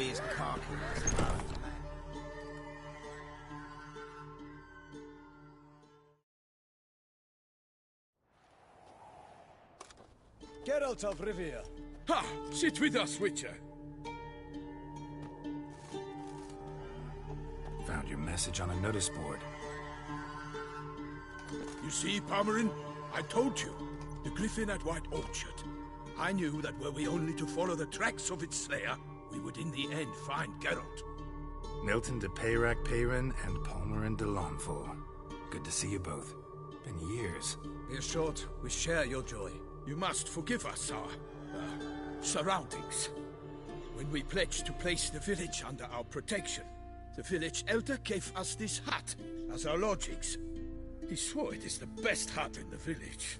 be as cocky as a Geralt of Rivia. Ha! Sit with us, Witcher. Found your message on a notice board. You see, Palmerin? I told you. The griffin at White Orchard. I knew that were we only to follow the tracks of its slayer, we would in the end find Geralt. Milton de Peyrac Peyran and Palmerin de Launfal. Good to see you both. Been years. Be assured, we share your joy. You must forgive us our surroundings. When we pledged to place the village under our protection, the village elder gave us this hut as our lodgings. He swore it is the best hut in the village.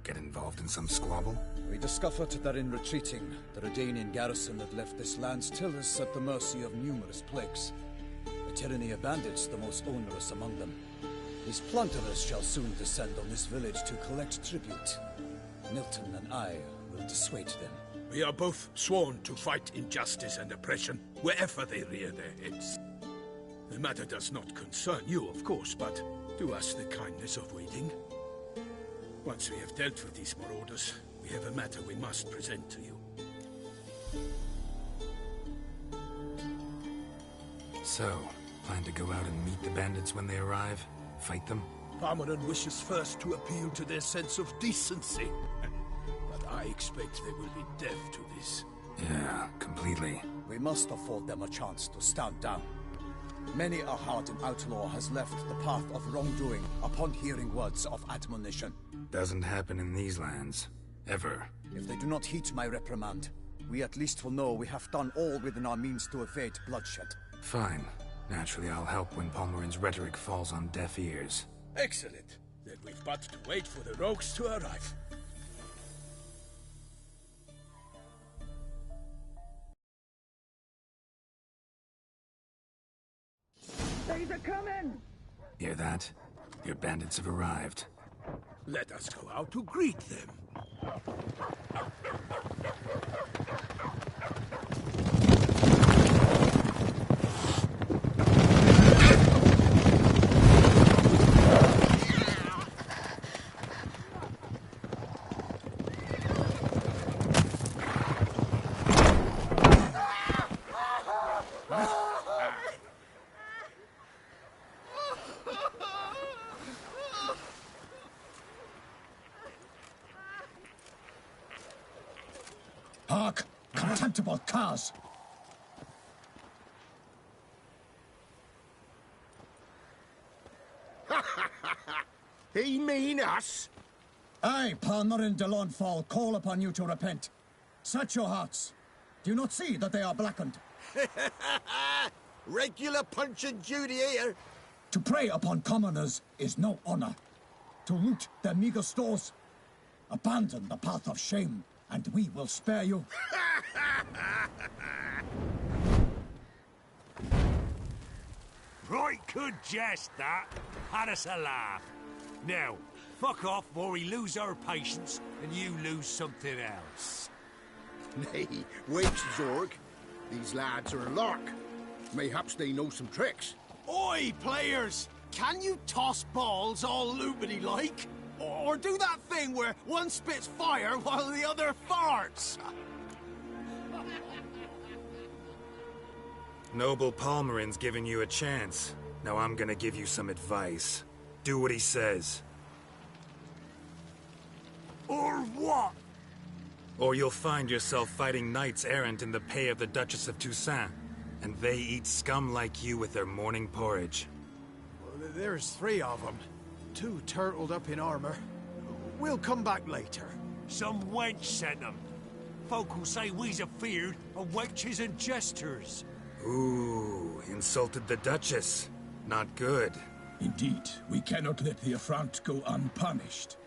Get involved in some squabble? We discovered that in retreating, the Redanian garrison that left this land still is at the mercy of numerous plagues. The tyranny of bandits, the most onerous among them. These plunderers shall soon descend on this village to collect tribute. Milton and I will dissuade them. We are both sworn to fight injustice and oppression wherever they rear their heads. The matter does not concern you, of course, but do us the kindness of waiting. Once we have dealt with these marauders, we have a matter we must present to you. So, plan to go out and meet the bandits when they arrive? Fight them? Palmerin wishes first to appeal to their sense of decency. But I expect they will be deaf to this. Yeah, completely. We must afford them a chance to stand down. Many a hardened outlaw has left the path of wrongdoing upon hearing words of admonition. Doesn't happen in these lands. Ever. If they do not heed my reprimand, we at least will know we have done all within our means to evade bloodshed. Fine. Naturally, I'll help when Palmerin's rhetoric falls on deaf ears. Excellent. Then we've but to wait for the rogues to arrive. They're coming! Hear that? Your bandits have arrived. Let us go out to greet them. Hark! Contemptible curs! He mean us? I, Palmerin de Launfal, call upon you to repent. Set your hearts. Do you not see that they are blackened? Regular punch and duty here. To prey upon commoners is no honor. To loot their meager stores, abandon the path of shame, and we will spare you. Right good jest, that. Had us a laugh. Now, fuck off or we lose our patience and you lose something else. Nay, wait, Zorg. These lads are a lark. Mayhaps they know some tricks. Oi, players! Can you toss balls all loopity-like? Or do that thing where one spits fire while the other farts? Noble Palmerin's giving you a chance. Now I'm gonna give you some advice. Do what he says. Or what? Or you'll find yourself fighting knights errant in the pay of the Duchess of Toussaint. And they eat scum like you with their morning porridge. Well, there's 3 of them. 2 turtled up in armor. We'll come back later. Some wench sent them. Folk will say we's afeard of wenches and jesters. Ooh, insulted the Duchess. Not good. Indeed, we cannot let the affront go unpunished.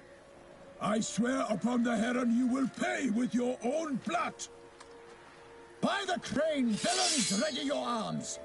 I swear upon the Heron you will pay with your own blood! By the crane, villains, ready your arms!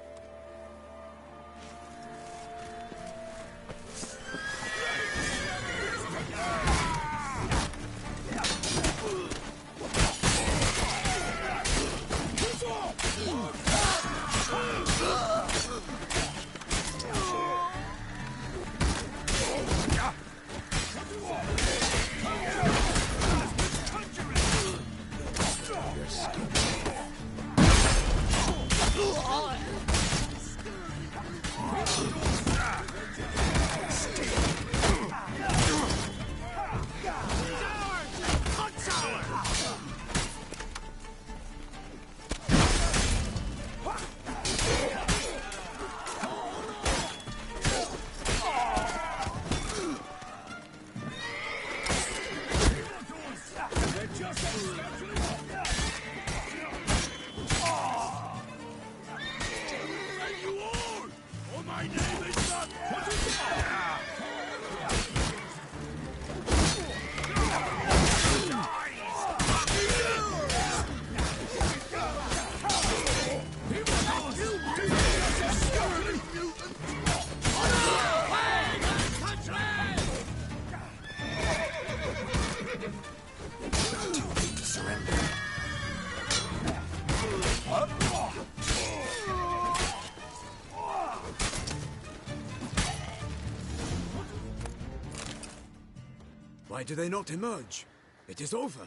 Why do they not emerge? It is over.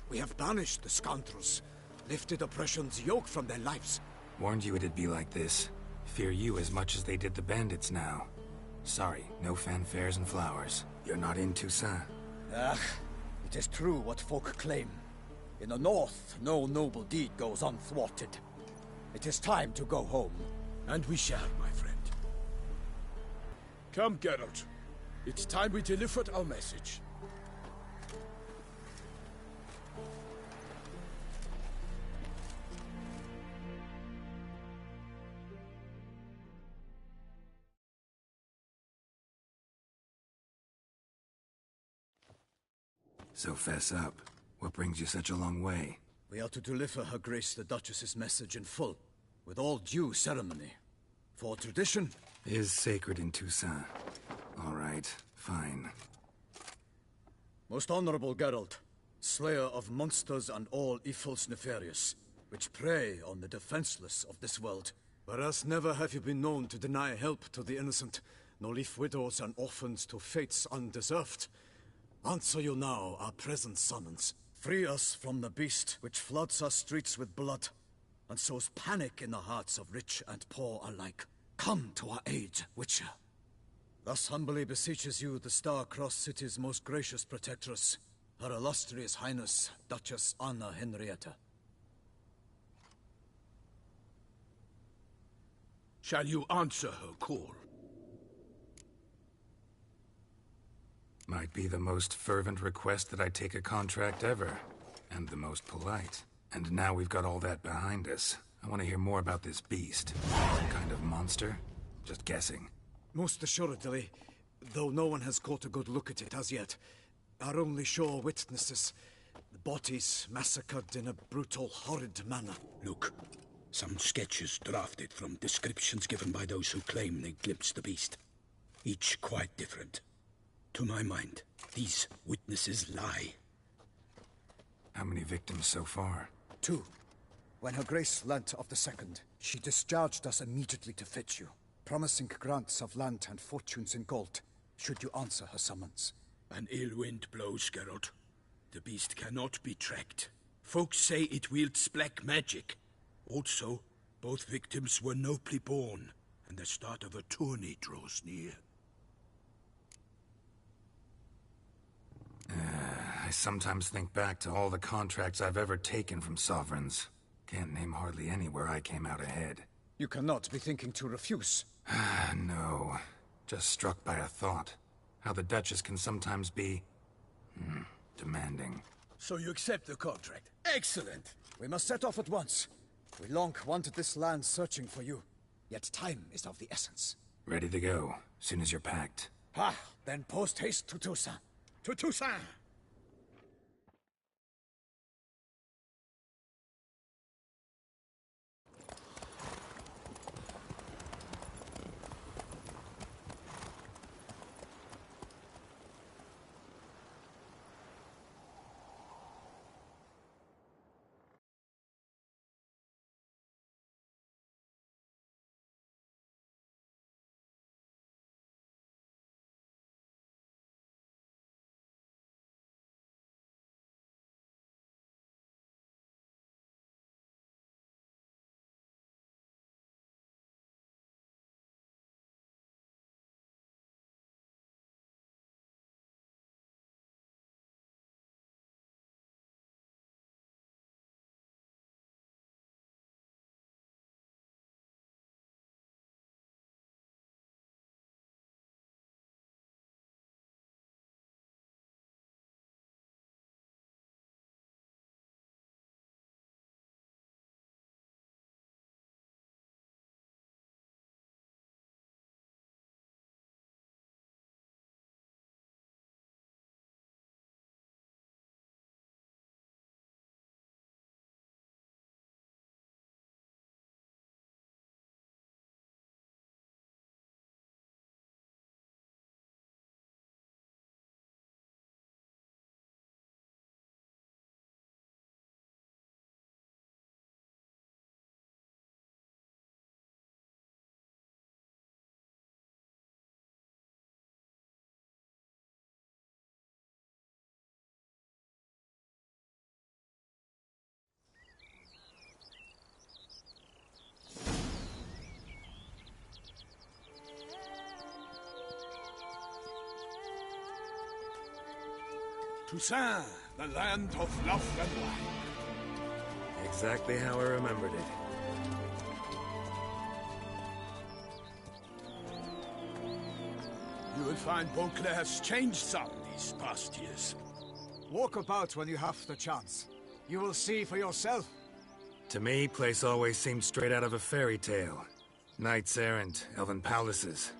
We have banished the scoundrels, lifted oppression's yoke from their lives. Warned you it'd be like this. Fear you as much as they did the bandits now. Sorry, no fanfares and flowers. You're not in Toussaint. Ah, it is true what folk claim. In the north, no noble deed goes unthwarted. It is time to go home. And we shall, my friend. Come, Geralt. It's time we delivered our message. So fess up. What brings you such a long way? We are to deliver Her Grace the Duchess's message in full, with all due ceremony. For tradition is sacred in Toussaint. All right, fine. Most honorable Geralt, slayer of monsters and all evils nefarious, which prey on the defenseless of this world. Whereas never have you been known to deny help to the innocent, nor leave widows and orphans to fates undeserved. Answer you now our present summons. Free us from the beast which floods our streets with blood, and sows panic in the hearts of rich and poor alike. Come to our aid, Witcher. Thus humbly beseeches you the Star-Crossed City's most gracious protectress, Her Illustrious Highness, Duchess Anna Henrietta. Shall you answer her call? Might be the most fervent request that I take a contract ever. And the most polite. And now we've got all that behind us. I want to hear more about this beast. Some kind of monster? Just guessing. Most assuredly, though no one has caught a good look at it as yet. Our only sure witnesses. The bodies massacred in a brutal, horrid manner. Look, some sketches drafted from descriptions given by those who claim they glimpsed the beast. Each quite different. To my mind, these witnesses lie. How many victims so far? 2. When Her Grace learnt of the second, she discharged us immediately to fetch you, promising grants of land and fortunes in gold, should you answer her summons. An ill wind blows, Geralt. The beast cannot be tracked. Folks say it wields black magic. Also, both victims were nobly born, and the start of a tourney draws near. I sometimes think back to all the contracts I've ever taken from sovereigns. Can't name hardly any where I came out ahead. You cannot be thinking to refuse. No. Just struck by a thought. How the Duchess can sometimes be... demanding. So you accept the contract? Excellent! We must set off at once. We long wanted this land searching for you. Yet time is of the essence. Ready to go, soon as you're packed. Then post-haste to Toussaint. To Toussaint! Toussaint, the land of love and wine. Exactly how I remembered it. You will find Beauclair has changed some these past years. Walk about when you have the chance. You will see for yourself. To me, place always seemed straight out of a fairy tale. Knights errant, elven palaces.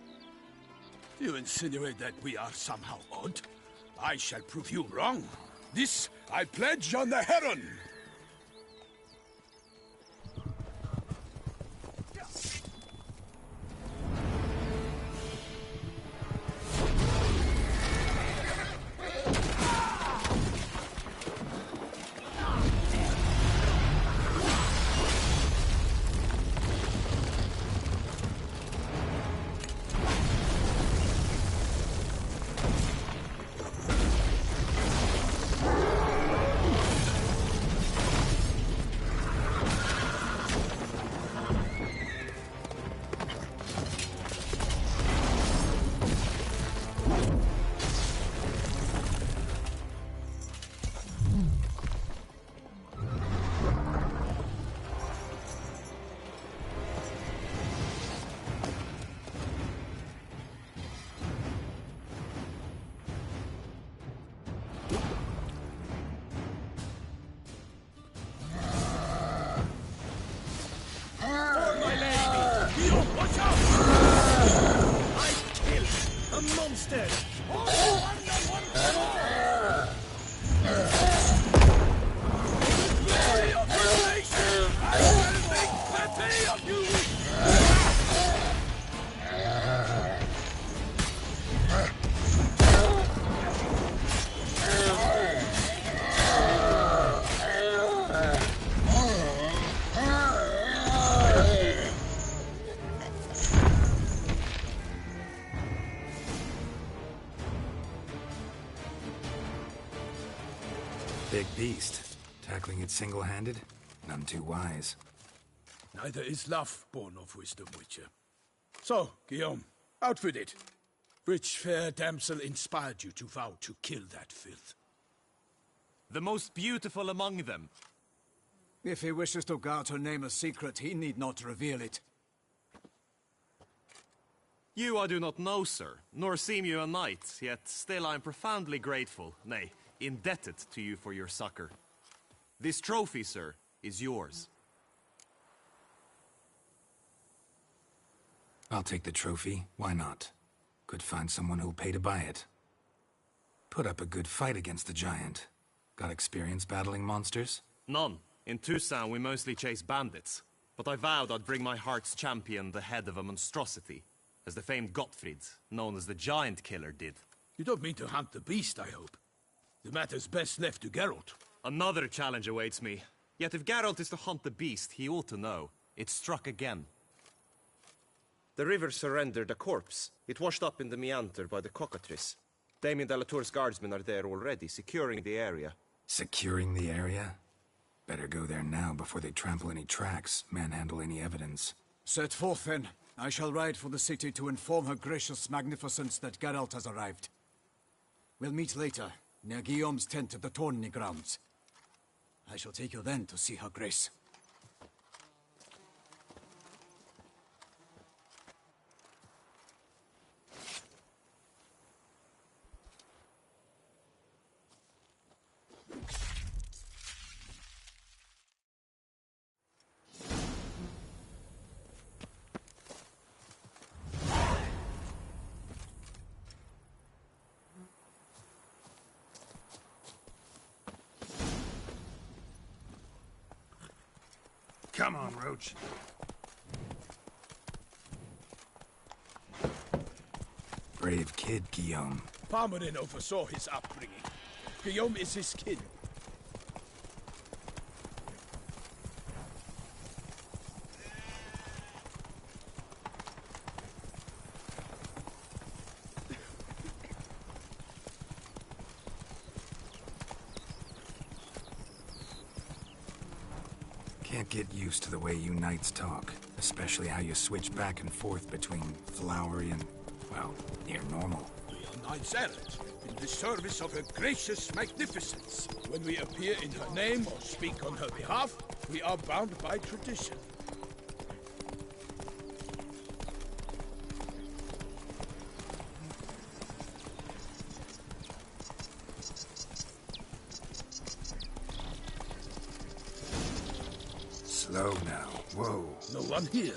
You insinuate that we are somehow odd? I shall prove you wrong. This I pledge on the Heron! Big beast. Tackling it single-handed? None too wise. Neither is love born of wisdom, Witcher. So, Guillaume, out with it. Which fair damsel inspired you to vow to kill that filth? The most beautiful among them. If he wishes to guard her name a secret, he need not reveal it. You I do not know, sir, nor seem you a knight, yet still I am profoundly grateful, nay, indebted to you for your succor. This trophy, sir, is yours. I'll take the trophy. Why not? Could find someone who'll pay to buy it. Put up a good fight against the giant. Got experience battling monsters? None. In Toussaint we mostly chase bandits. But I vowed I'd bring my heart's champion the head of a monstrosity, as the famed Gottfried, known as the Giant Killer, did. You don't mean to hunt the beast, I hope. The matter's best left to Geralt. Another challenge awaits me. Yet if Geralt is to hunt the beast, he ought to know. It struck again. The river surrendered a corpse. It washed up in the meander by the cockatrice. Damien de la Tour's guardsmen are there already, securing the area. Securing the area? Better go there now before they trample any tracks, manhandle any evidence. Set forth, then. I shall ride for the city to inform her gracious magnificence that Geralt has arrived. We'll meet later, near Guillaume's tent at the Tourney grounds. I shall take you then to see her grace. Come on, Roach. Brave kid, Guillaume. Parmerin oversaw his upbringing. Guillaume is his kid. Can't get used to the way you knights talk, especially how you switch back and forth between flowery and, well, near normal. on knight's errand, in the service of her gracious magnificence. When we appear in her name or speak on her behalf, we are bound by tradition. Slow now. Whoa. No one here.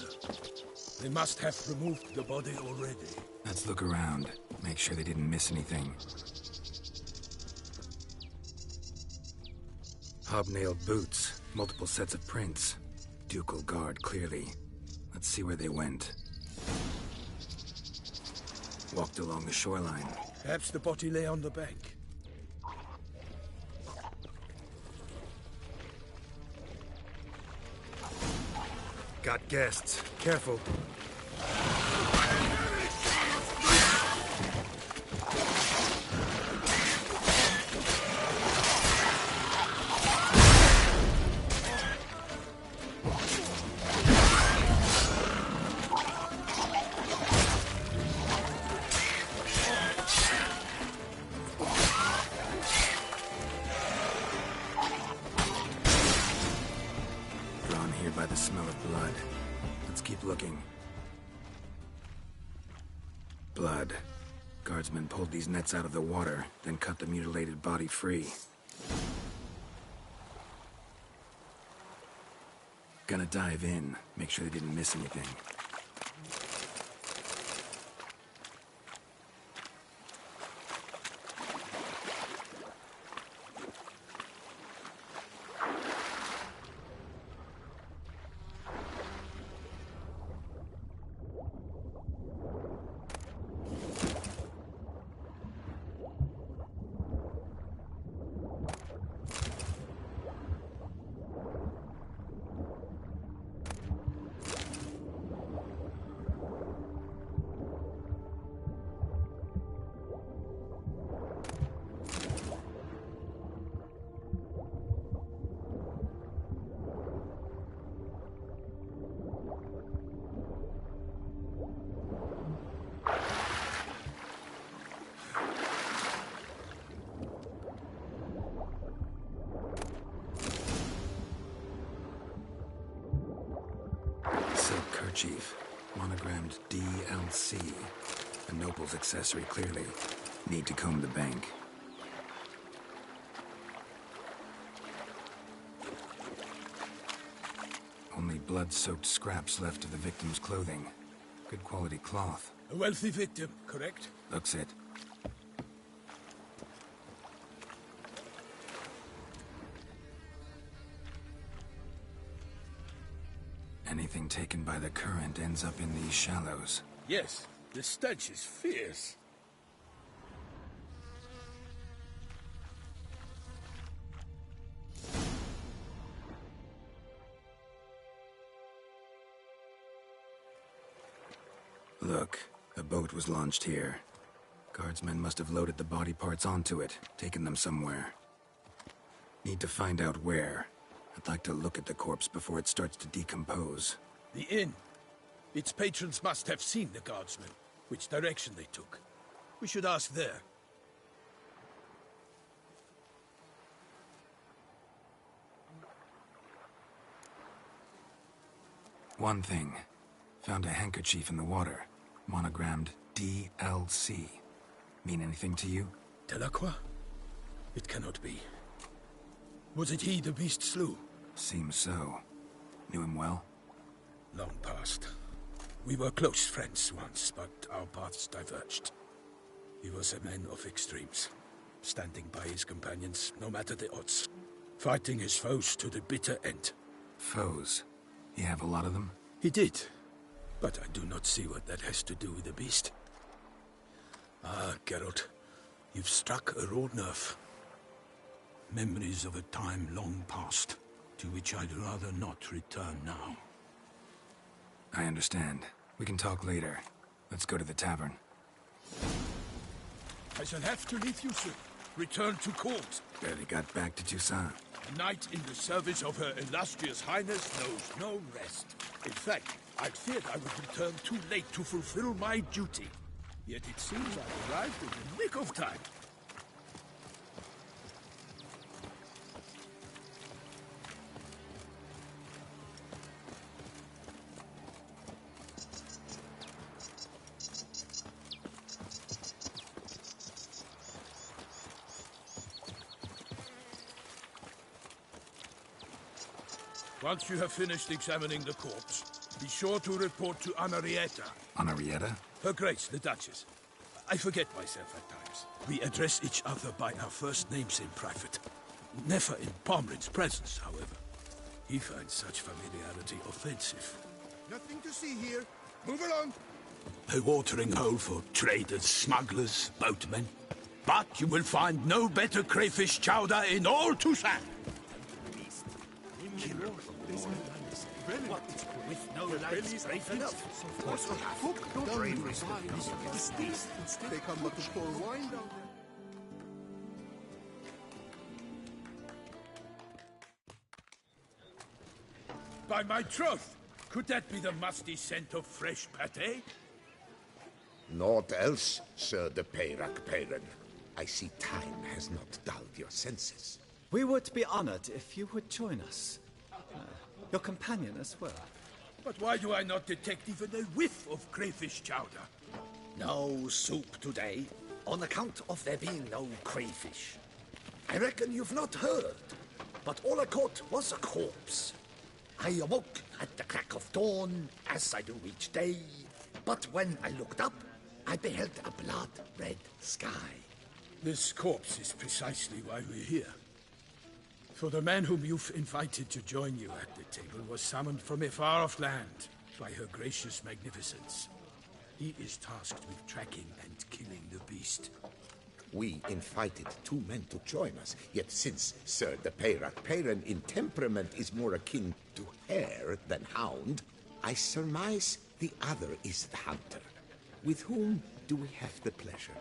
They must have removed the body already. Let's look around. Make sure they didn't miss anything. Hobnailed boots. Multiple sets of prints. Ducal guard, clearly. Let's see where they went. Walked along the shoreline. Perhaps the body lay on the bank. Got guests. Careful. Drawn here by the smell of blood. Let's keep looking. Blood. Guardsmen pulled these nets out of the water, then cut the mutilated body free. Gonna dive in, make sure they didn't miss anything. Silk kerchief, monogrammed DLC. A noble's accessory, clearly. Need to comb the bank. Only blood-soaked scraps left of the victim's clothing. Good quality cloth. A wealthy victim, correct? Looks it. Anything taken by the current ends up in these shallows. Yes, the stench is fierce. Look, a boat was launched here. Guardsmen must have loaded the body parts onto it, taken them somewhere. Need to find out where. I'd like to look at the corpse before it starts to decompose. The inn. Its patrons must have seen the guardsmen, which direction they took. We should ask there. One thing. Found a handkerchief in the water. Monogrammed DLC. Mean anything to you? Delacroix? It cannot be. Was it he the beast slew? Seems so. Knew him well? Long past. We were close friends once, but our paths diverged. He was a man of extremes, standing by his companions, no matter the odds. Fighting his foes to the bitter end. Foes? You have a lot of them? He did, but I do not see what that has to do with the beast. Ah, Geralt, you've struck a raw nerve. Memories of a time long past, to which I'd rather not return now. I understand. We can talk later. Let's go to the tavern. I shall have to leave you soon. Return to court. Barely got back to Toussaint. A knight in the service of Her Illustrious Highness knows no rest. In fact, I feared I would return too late to fulfill my duty. Yet it seems I've arrived in the nick of time. Once you have finished examining the corpse, be sure to report to Anarietta. Anarietta? Her Grace, the Duchess. I forget myself at times. We address each other by our first names in private. Never in Pomrin's presence, however. He finds such familiarity offensive. Nothing to see here. Move along. A watering hole for traders, smugglers, boatmen. But you will find no better crayfish chowder in all Toussaint. With no lights brave enough. Of course we have. No bravery. They come up to pour wine down there. By my troth, could that be the musty scent of fresh pâté? Naught else, Sir de Peyrac Peyran. I see time has not dulled your senses. We would be honored if you would join us. Your companion as well. But why do I not detect even a whiff of crayfish chowder? No soup today, on account of there being no crayfish. I reckon you've not heard, but all I caught was a corpse. I awoke at the crack of dawn, as I do each day, but when I looked up, I beheld a blood-red sky. This corpse is precisely why we're here. For the man whom you've invited to join you at the table was summoned from a far-off land by her gracious magnificence. He is tasked with tracking and killing the beast. We invited two men to join us, yet since Sir de Peyrac Peyran in temperament is more akin to hare than hound, I surmise the other is the hunter. With whom do we have the pleasure?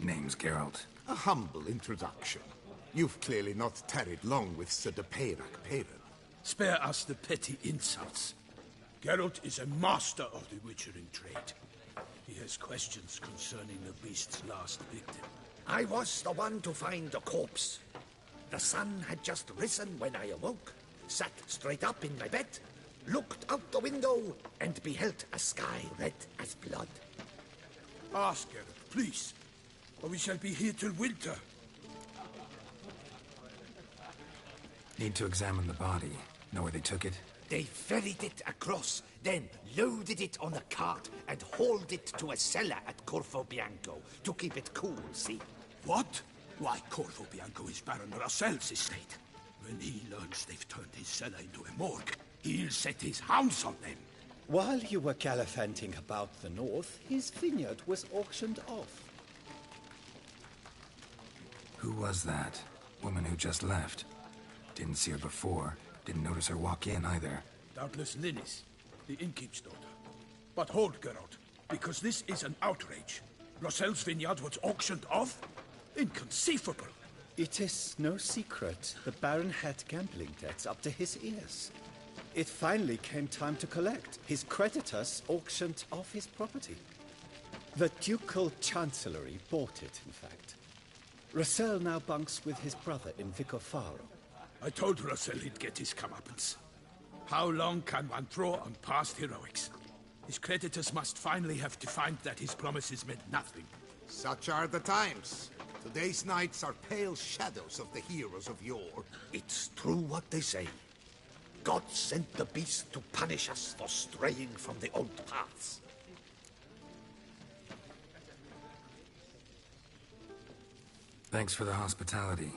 Name's Geralt. A humble introduction. You've clearly not tarried long with Sir de Peyrac Peyran. Spare us the petty insults. Geralt is a master of the witchering trade. He has questions concerning the beast's last victim. I was the one to find the corpse. The sun had just risen when I awoke, sat straight up in my bed, looked out the window, and beheld a sky red as blood. Ask Geralt, please, or we shall be here till winter. Need to examine the body. Know where they took it? They ferried it across, then loaded it on a cart and hauled it to a cellar at Corvo Bianco to keep it cool, see? What? Why, Corvo Bianco is Baron Rossel's estate. When he learns they've turned his cellar into a morgue, he'll set his hounds on them. While you were gallivanting about the north, his vineyard was auctioned off. Who was that? Woman who just left. Didn't see her before. Didn't notice her walk in either. Doubtless Linnis, the innkeep's daughter. But hold, Geralt, because this is an outrage. Rossel's vineyard was auctioned off? Inconceivable. It is no secret. The Baron had gambling debts up to his ears. It finally came time to collect. His creditors auctioned off his property. The Ducal Chancellery bought it, in fact. Rossel now bunks with his brother in Vicofaro. I told Rossel he'd get his comeuppance. How long can one throw on past heroics? His creditors must finally have to find that his promises meant nothing. Such are the times. Today's knights are pale shadows of the heroes of yore. It's true what they say. God sent the beast to punish us for straying from the old paths. Thanks for the hospitality.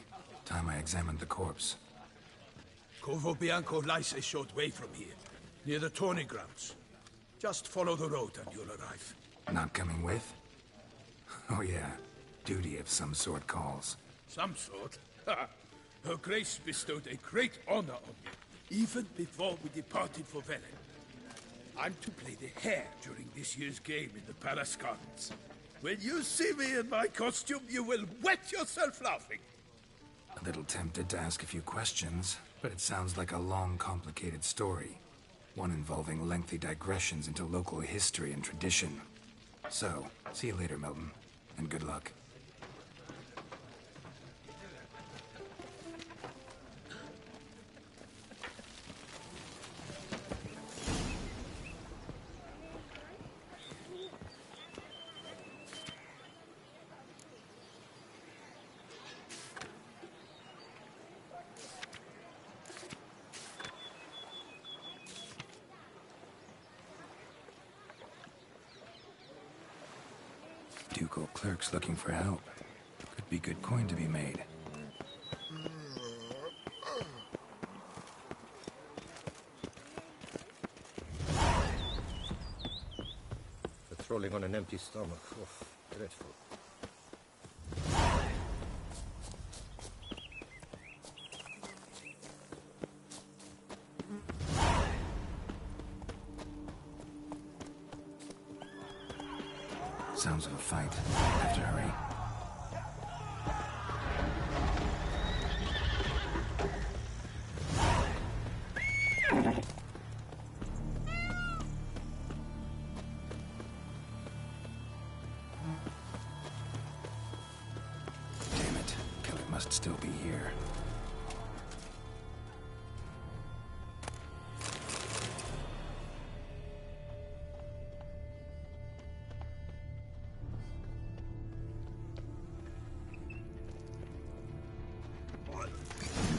Time I examined the corpse. Corvo Bianco lies a short way from here, near the tourney grounds. Just follow the road and you'll arrive. Not coming with? Oh yeah, duty of some sort calls. Some sort? Her Grace bestowed a great honor on me, even before we departed for Velen. I'm to play the hare during this year's game in the Palace Gardens. When you see me in my costume, you will wet yourself laughing. A little tempted to ask a few questions, but it sounds like a long, complicated story. One involving lengthy digressions into local history and tradition. So, see you later, Milton, and good luck. Ducal clerks looking for help. Could be good coin to be made. Patrolling on an empty stomach. Oh, dreadful. Sounds of a fight. Have to hurry. Damn it. Killer must still be here.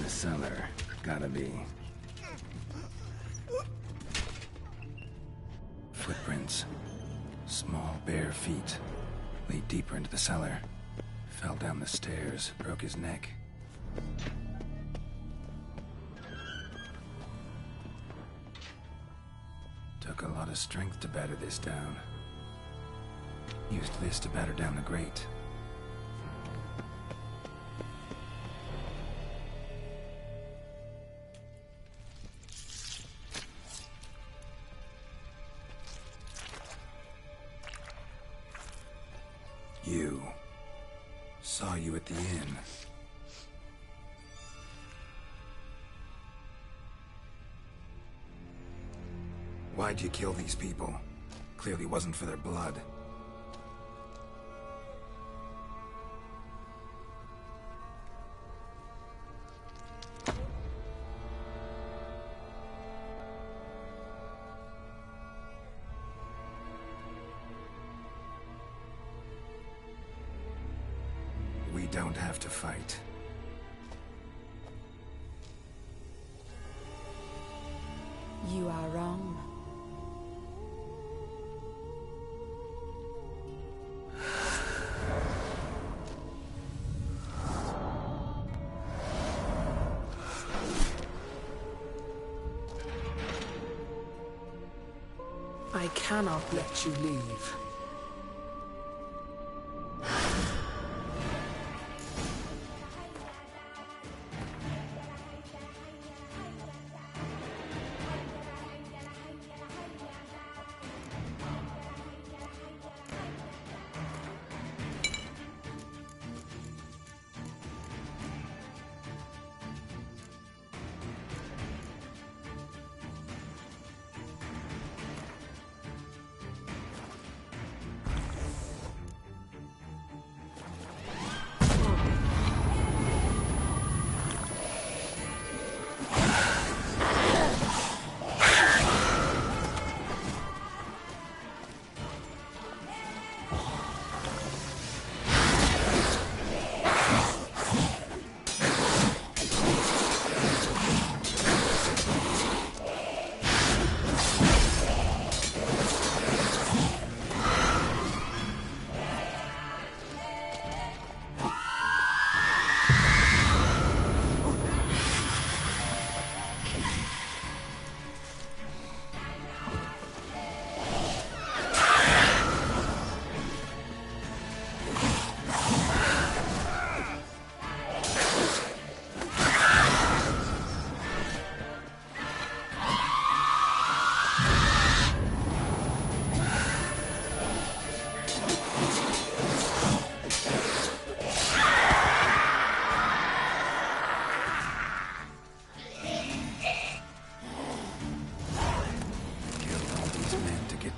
Cellar. Gotta be. Footprints. Small, bare feet. Lead deeper into the cellar. Fell down the stairs, broke his neck. Took a lot of strength to batter this down. Used this to batter down the grate. You. Saw you at the inn. Why'd you kill these people? Clearly wasn't for their blood. We don't have to fight. You are wrong. I cannot let you leave.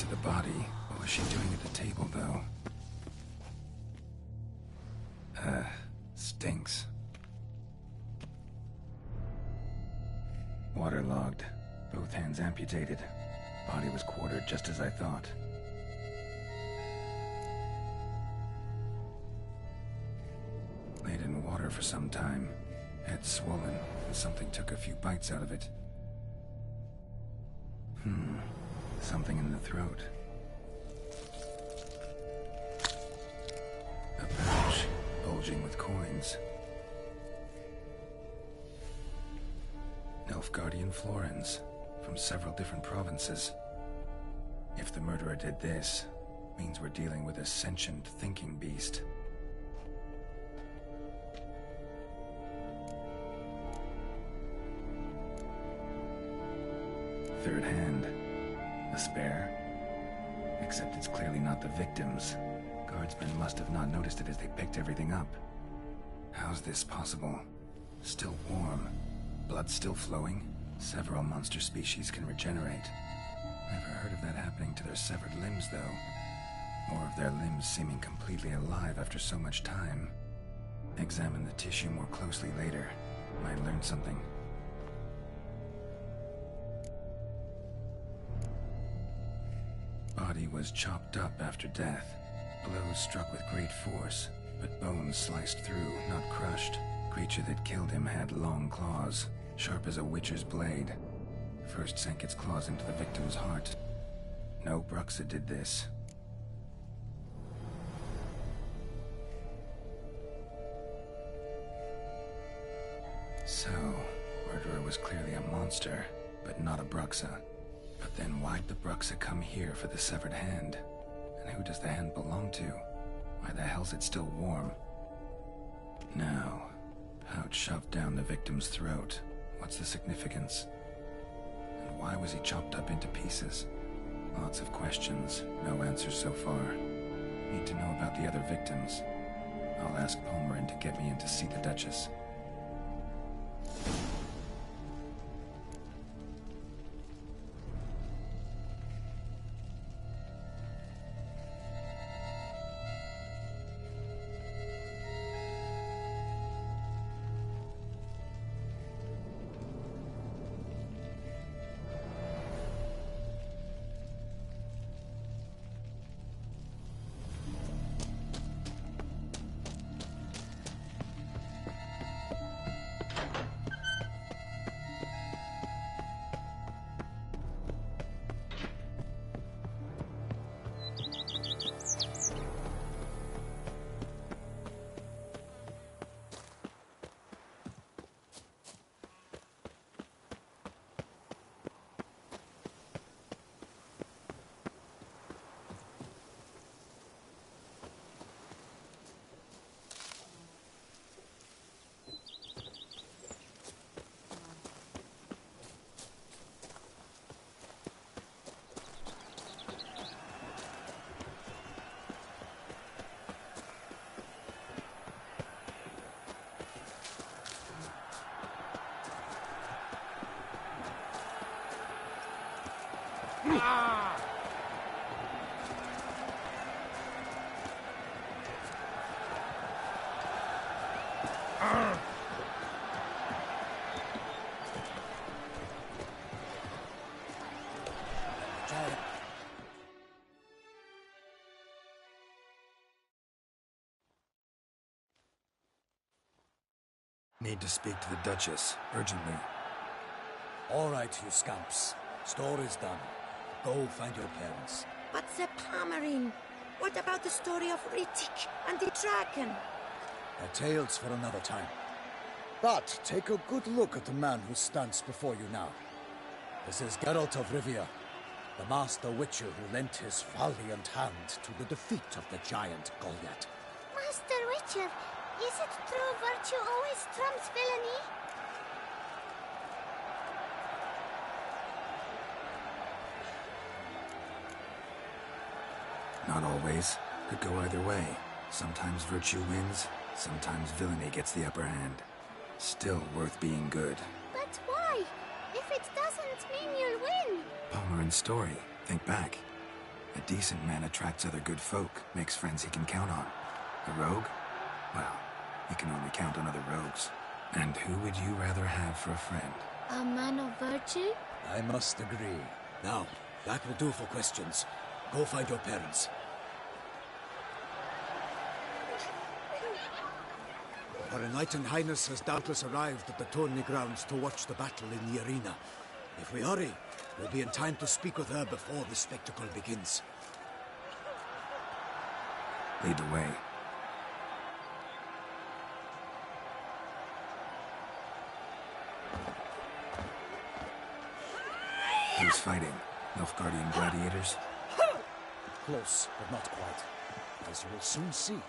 to the body. What was she doing at the table, though? Stinks. Waterlogged. Both hands amputated. Body was quartered just as I thought. Laid in water for some time. Head swollen, and something took a few bites out of it. Something in the throat. A pouch, bulging with coins. Nilfgaardian florins, from several different provinces. If the murderer did this, means we're dealing with a sentient thinking beast. Third hand. A spare. Except it's clearly not the victim's. Guardsmen must have not noticed it as they picked everything up. How's this possible? Still warm. Blood still flowing. Several monster species can regenerate. Never heard of that happening to their severed limbs, though. Or of their limbs seeming completely alive after so much time. Examine the tissue more closely later. Might learn something. Body was chopped up after death. Blows struck with great force, but bones sliced through, not crushed. Creature that killed him had long claws, sharp as a witcher's blade. First sank its claws into the victim's heart. No Bruxa did this. So, murderer was clearly a monster, but not a Bruxa. But then why'd the Bruxa come here for the severed hand? And who does the hand belong to? Why the hell's it still warm? Now, pouch shoved down the victim's throat. What's the significance? And why was he chopped up into pieces? Lots of questions, no answers so far. Need to know about the other victims. I'll ask Palmerin to get me in to see the Duchess. Need to speak to the Duchess, urgently. All right, you scamps. Story's done. Go find your parents. But Sir Palmerin, what about the story of Rittik and the dragon? They're tales for another time. But take a good look at the man who stands before you now. This is Geralt of Rivia, the master witcher who lent his valiant hand to the defeat of the giant Goliath. Master Witcher, is it true virtue always trumps villainy? Not always. Could go either way. Sometimes virtue wins, sometimes villainy gets the upper hand. Still worth being good. But why? If it doesn't mean you'll win. Palmerin's story. Think back. A decent man attracts other good folk, makes friends he can count on. A rogue? Well, he can only count on other rogues. And who would you rather have for a friend? A man of virtue? I must agree. Now, that will do for questions. Go find your parents. Our enlightened highness has doubtless arrived at the tourney grounds to watch the battle in the arena. If we hurry, we'll be in time to speak with her before the spectacle begins. Lead the way. Who's fighting? Nilfgaardian gladiators? Close, but not quite. As you will soon see.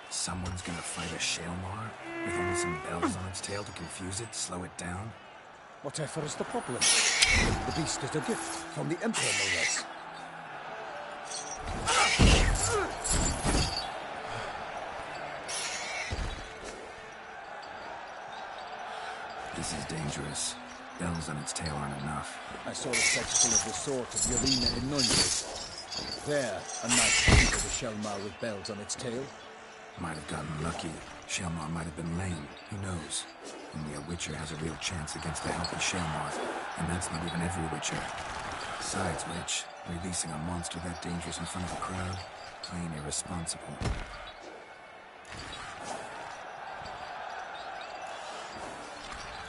Someone's gonna fight a Shaelmaar? With only some bells on its tail to confuse it, slow it down? Whatever is the problem? The beast is a gift from the Emperor, no less. This is dangerous. Bells on its tail aren't enough. I saw a spectacle of the sort of the arena in Nuremberg. There, a knight defeated a Shaelmaar with bells on its tail. Might have gotten lucky. Shaelmaar might have been lame. Who knows? Only a Witcher has a real chance against the healthy Shaelmaar, and that's not even every Witcher. Besides which, releasing a monster that dangerous in front of a crowd, plain irresponsible.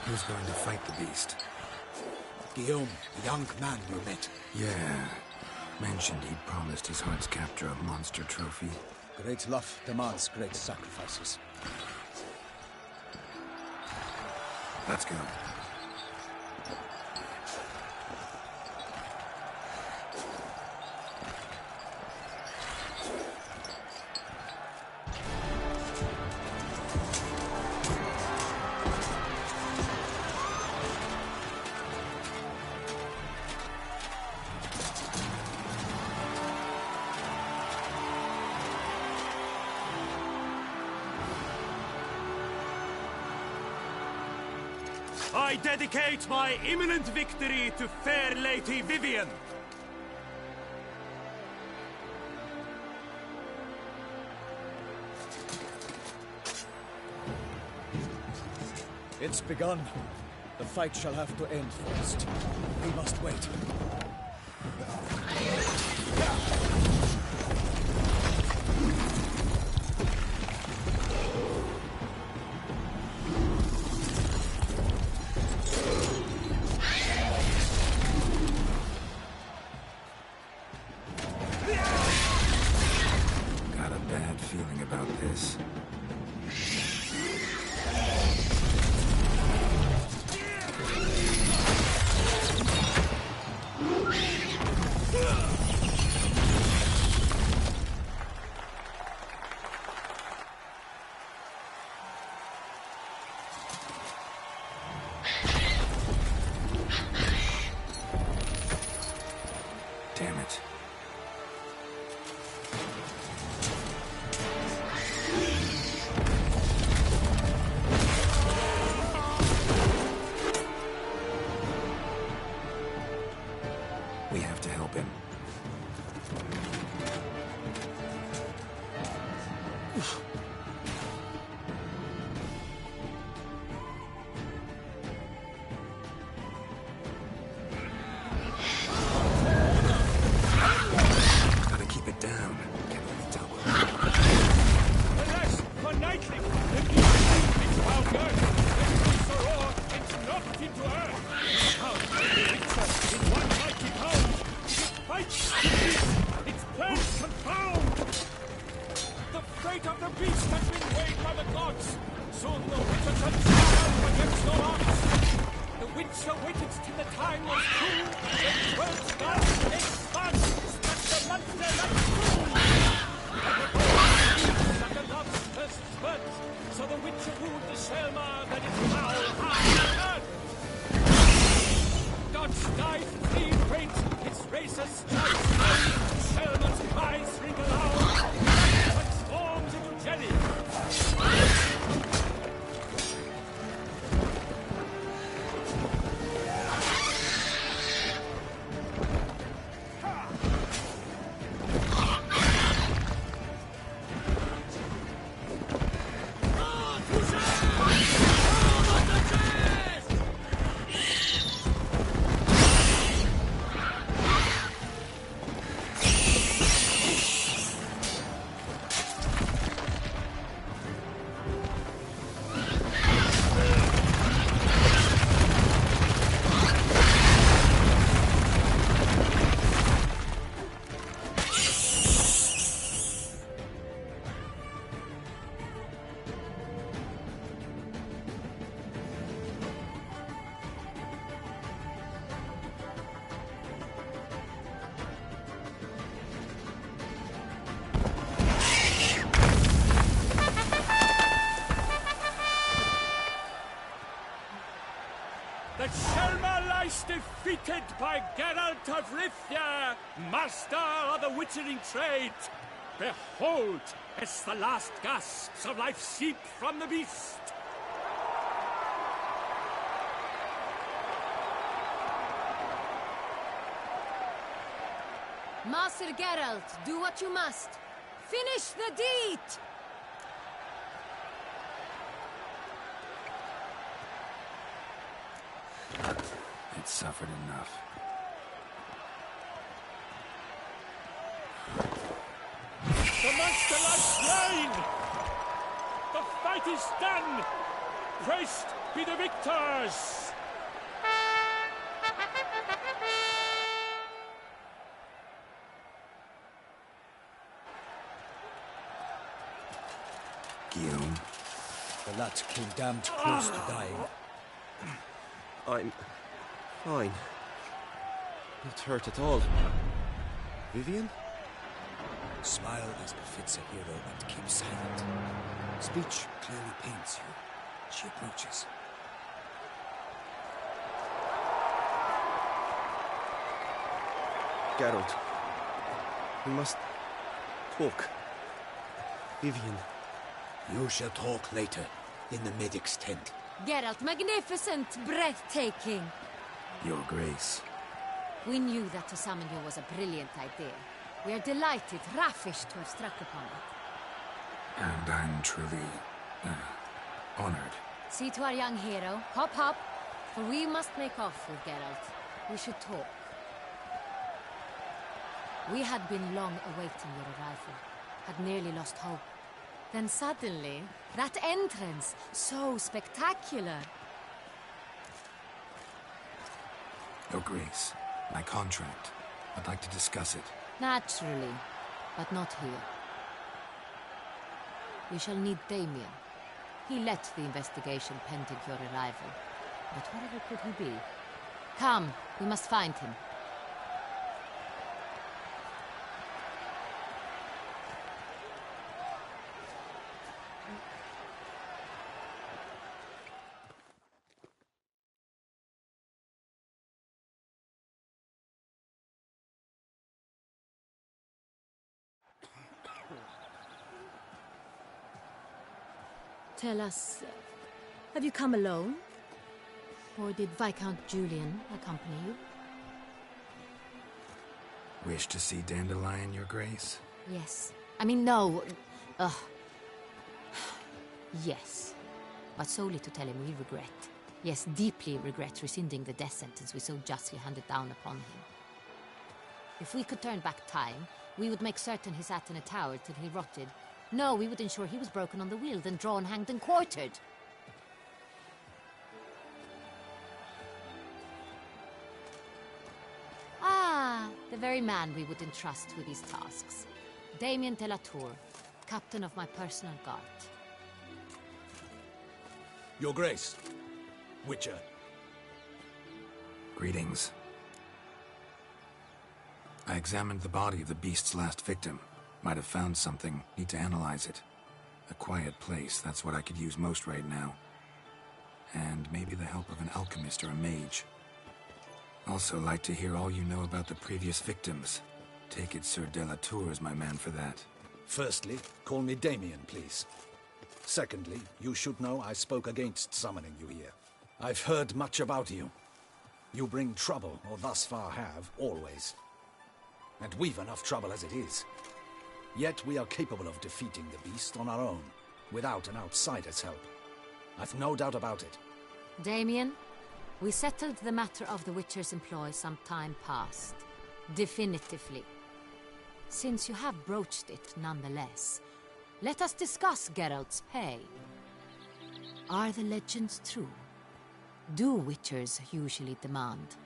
Who's going to fight the beast? Guillaume, the young man you met. Yeah. Mentioned he'd promised his heart's capture a monster trophy. Great love demands great sacrifices. Let's go. I dedicate my imminent victory to fair Lady Vivienne. It's begun. The fight shall have to end first. We must wait. Got a bad feeling about this. that Selma lies defeated by Geralt of Rivia, master of the witchering trade. Behold, as the last gasps of life seep from the beast. Master Geralt, do what you must. Finish the deed! It suffered enough. The monster lies slain! The fight is done! Praised be the victors! Guillaume? The lad came damned close to dying. I'm fine. Not hurt at all. Vivian? Smile as befits a hero and keep silent. Speech clearly pains you. She approaches. Geralt. We must talk. Vivian. You shall talk later, in the medic's tent. Geralt, magnificent, breathtaking. Your Grace. We knew that to summon you was a brilliant idea. We are delighted, ravished to have struck upon it. And I'm truly honored. See to our young hero. Hop, hop. For we must make off with Geralt. We should talk. We had been long awaiting your arrival. Had nearly lost hope. Then suddenly, that entrance, so spectacular. Your Grace, my contract. I'd like to discuss it. Naturally, but not here. We shall need Damien. He led the investigation pending your arrival. But whatever could he be? Come, we must find him. Tell us, have you come alone? Or did Viscount Julian accompany you? Wish to see Dandelion, Your Grace? Yes. I mean, no. Yes. But solely to tell him we regret. Yes, deeply regret rescinding the death sentence we so justly handed down upon him. If we could turn back time, we would make certain he sat in a tower till he rotted. No, we would ensure he was broken on the wheel, then drawn, hanged, and quartered. Ah, the very man we would entrust with these tasks. Damien de la Tour, captain of my personal guard. Your Grace. Witcher. Greetings. I examined the body of the beast's last victim. Might have found something. Need to analyze it. A quiet place, that's what I could use most right now. And maybe the help of an alchemist or a mage. Also like to hear all you know about the previous victims. Take it Sir de la Tour is my man for that. Firstly, call me Damien, please. Secondly, you should know I spoke against summoning you here. I've heard much about you. You bring trouble, or thus far have, always. And we've enough trouble as it is. Yet we are capable of defeating the beast on our own, without an outsider's help. I've no doubt about it. Damien, we settled the matter of the Witcher's employ some time past. Definitively. Since you have broached it nonetheless, let us discuss Geralt's pay. Are the legends true? Do Witchers usually demand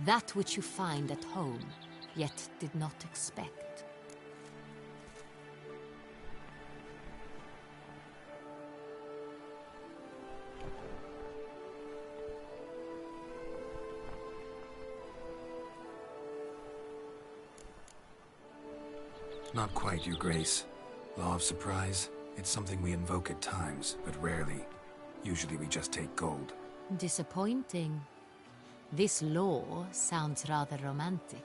that which you find at home, yet did not expect? Not quite, Your Grace. Law of surprise, it's something we invoke at times, but rarely. Usually we just take gold. Disappointing. This law sounds rather romantic.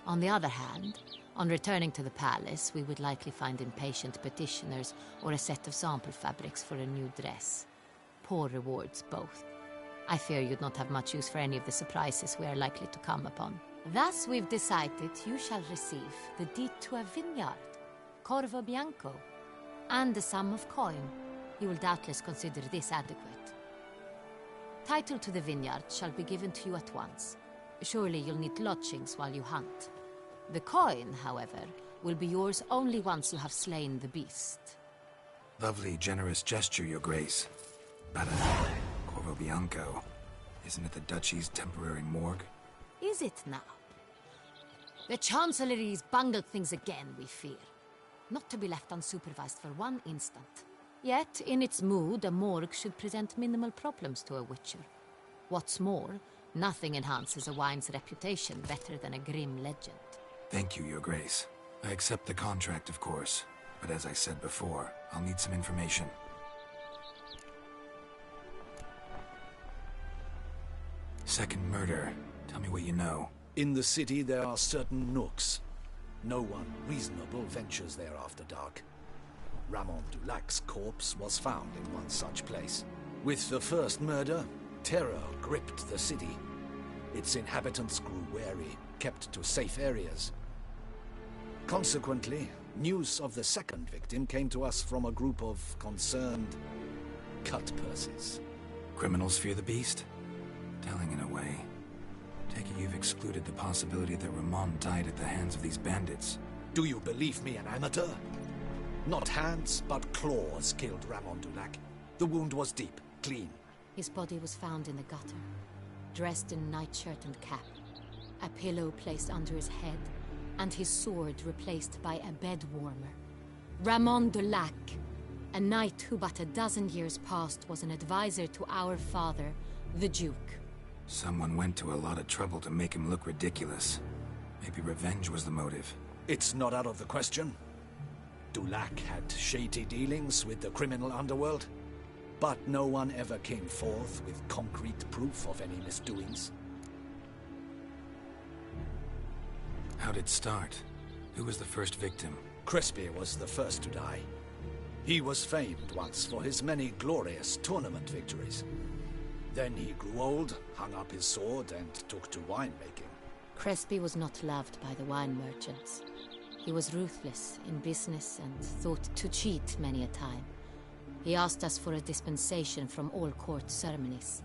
On the other hand, on returning to the palace, we would likely find impatient petitioners or a set of sample fabrics for a new dress. Poor rewards, both. I fear you'd not have much use for any of the surprises we are likely to come upon. Thus, we've decided you shall receive the deed to a vineyard, Corvo Bianco, and the sum of coin. You will doubtless consider this adequate. Title to the vineyard shall be given to you at once. Surely you'll need lodgings while you hunt. The coin, however, will be yours only once you have slain the beast. Lovely, generous gesture, Your Grace. But, Corvo Bianco, isn't it the Duchy's temporary morgue? Is it now? The Chancellery's bungled things again, we fear. Not to be left unsupervised for one instant. Yet, in its mood, a morgue should present minimal problems to a witcher. What's more, nothing enhances a wine's reputation better than a grim legend. Thank you, Your Grace. I accept the contract, of course. But as I said before, I'll need some information. Second murder. Tell me what you know. In the city, there are certain nooks. No one reasonable ventures there after dark. Ramon Dulac's corpse was found in one such place. With the first murder, terror gripped the city. Its inhabitants grew wary, kept to safe areas. Consequently, news of the second victim came to us from a group of concerned cut-purses. Criminals fear the beast? Telling in a way. Take it you've excluded the possibility that Ramon died at the hands of these bandits. Do you believe me an amateur? Not hands, but claws killed Ramon Dulac. The wound was deep, clean. His body was found in the gutter, dressed in nightshirt and cap, a pillow placed under his head, and his sword replaced by a bed warmer. Ramon Dulac, a knight who but a dozen years past was an advisor to our father, the Duke. Someone went to a lot of trouble to make him look ridiculous. Maybe revenge was the motive. It's not out of the question. Dulac had shady dealings with the criminal underworld, but no one ever came forth with concrete proof of any misdoings. How'd it start? Who was the first victim? Crespi was the first to die. He was famed once for his many glorious tournament victories. Then he grew old, hung up his sword, and took to winemaking. Crespi was not loved by the wine merchants. He was ruthless in business and thought to cheat many a time. He asked us for a dispensation from all court ceremonies.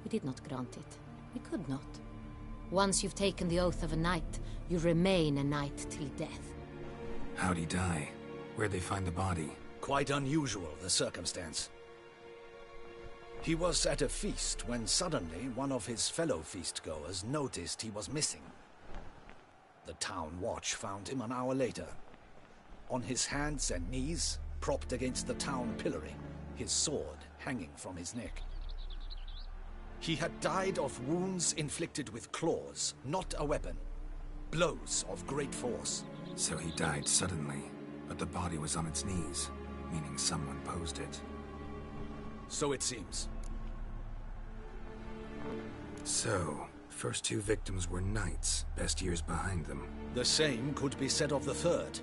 We did not grant it. We could not. Once you've taken the oath of a knight, you remain a knight till death. How'd he die? Where'd they find the body? Quite unusual, the circumstance. He was at a feast when suddenly one of his fellow feastgoers noticed he was missing. The town watch found him an hour later. On his hands and knees, propped against the town pillory, his sword hanging from his neck. He had died of wounds inflicted with claws, not a weapon. Blows of great force. So he died suddenly, but the body was on its knees, meaning someone posed it. So it seems. So, first two victims were knights, best years behind them. The same could be said of the third.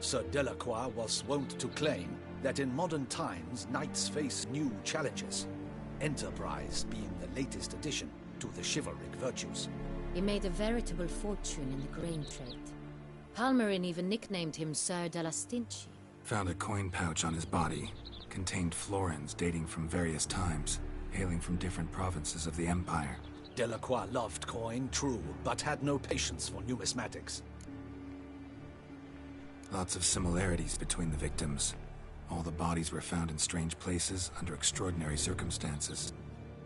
Sir Delacroix was wont to claim that in modern times knights face new challenges, enterprise being the latest addition to the chivalric virtues. He made a veritable fortune in the grain trade. Palmerin even nicknamed him Sir de la Stinchi. Found a coin pouch on his body. Contained florins dating from various times, hailing from different provinces of the Empire. Delacroix loved coin, true, but had no patience for numismatics. Lots of similarities between the victims. All the bodies were found in strange places under extraordinary circumstances.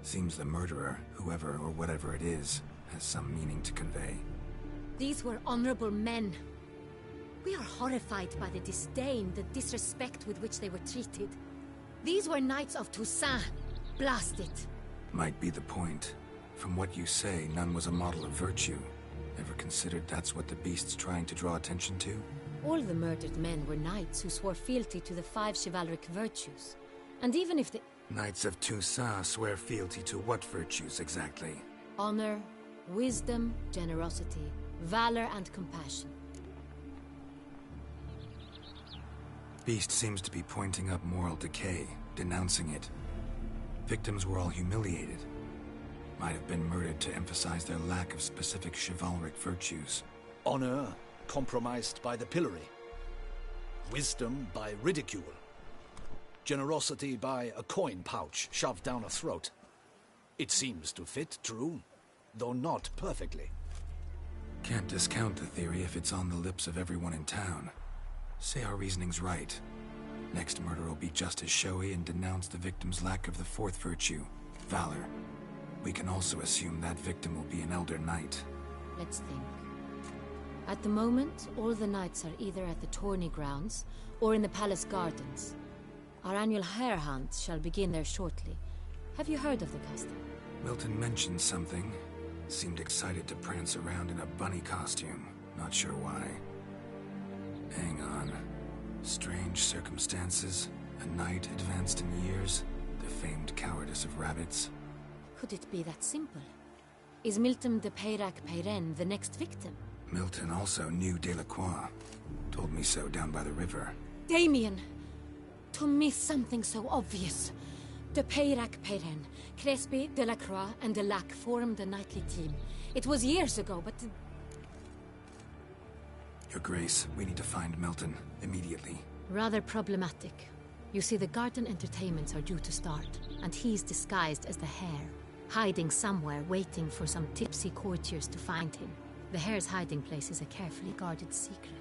Seems the murderer, whoever or whatever it is, has some meaning to convey. These were honorable men. We are horrified by the disdain, the disrespect with which they were treated. These were knights of Toussaint. Blast it. Might be the point. From what you say, none was a model of virtue. Ever considered that's what the beast's trying to draw attention to? All the murdered men were knights who swore fealty to the 5 chivalric virtues. And even if the... Knights of Toussaint swear fealty to what virtues, exactly? Honor, wisdom, generosity, valor, and compassion. Beast seems to be pointing up moral decay, denouncing it. Victims were all humiliated. Might have been murdered to emphasize their lack of specific chivalric virtues. Honor compromised by the pillory. Wisdom by ridicule. Generosity by a coin pouch shoved down a throat. It seems to fit, true, though not perfectly. Can't discount the theory if it's on the lips of everyone in town. Say our reasoning's right. Next murder will be just as showy and denounce the victim's lack of the fourth virtue, valor. We can also assume that victim will be an elder knight. Let's think. At the moment, all the knights are either at the tourney grounds or in the palace gardens. Our annual hare hunt shall begin there shortly. Have you heard of the custom? Milton mentioned something. Seemed excited to prance around in a bunny costume. Not sure why. Hang on. Strange circumstances. A knight advanced in years. The famed cowardice of rabbits. Could it be that simple? Is Milton de Peyrac Peyren the next victim? Milton also knew Delacroix. Told me so down by the river. Damien! To miss something so obvious. De Peyrac Peyren, Crespi, Delacroix, and Delac formed a knightly team. It was years ago, but... Your Grace, we need to find Milton, immediately. Rather problematic. You see, the garden entertainments are due to start, and he's disguised as the hare, hiding somewhere, waiting for some tipsy courtiers to find him. The hare's hiding place is a carefully guarded secret.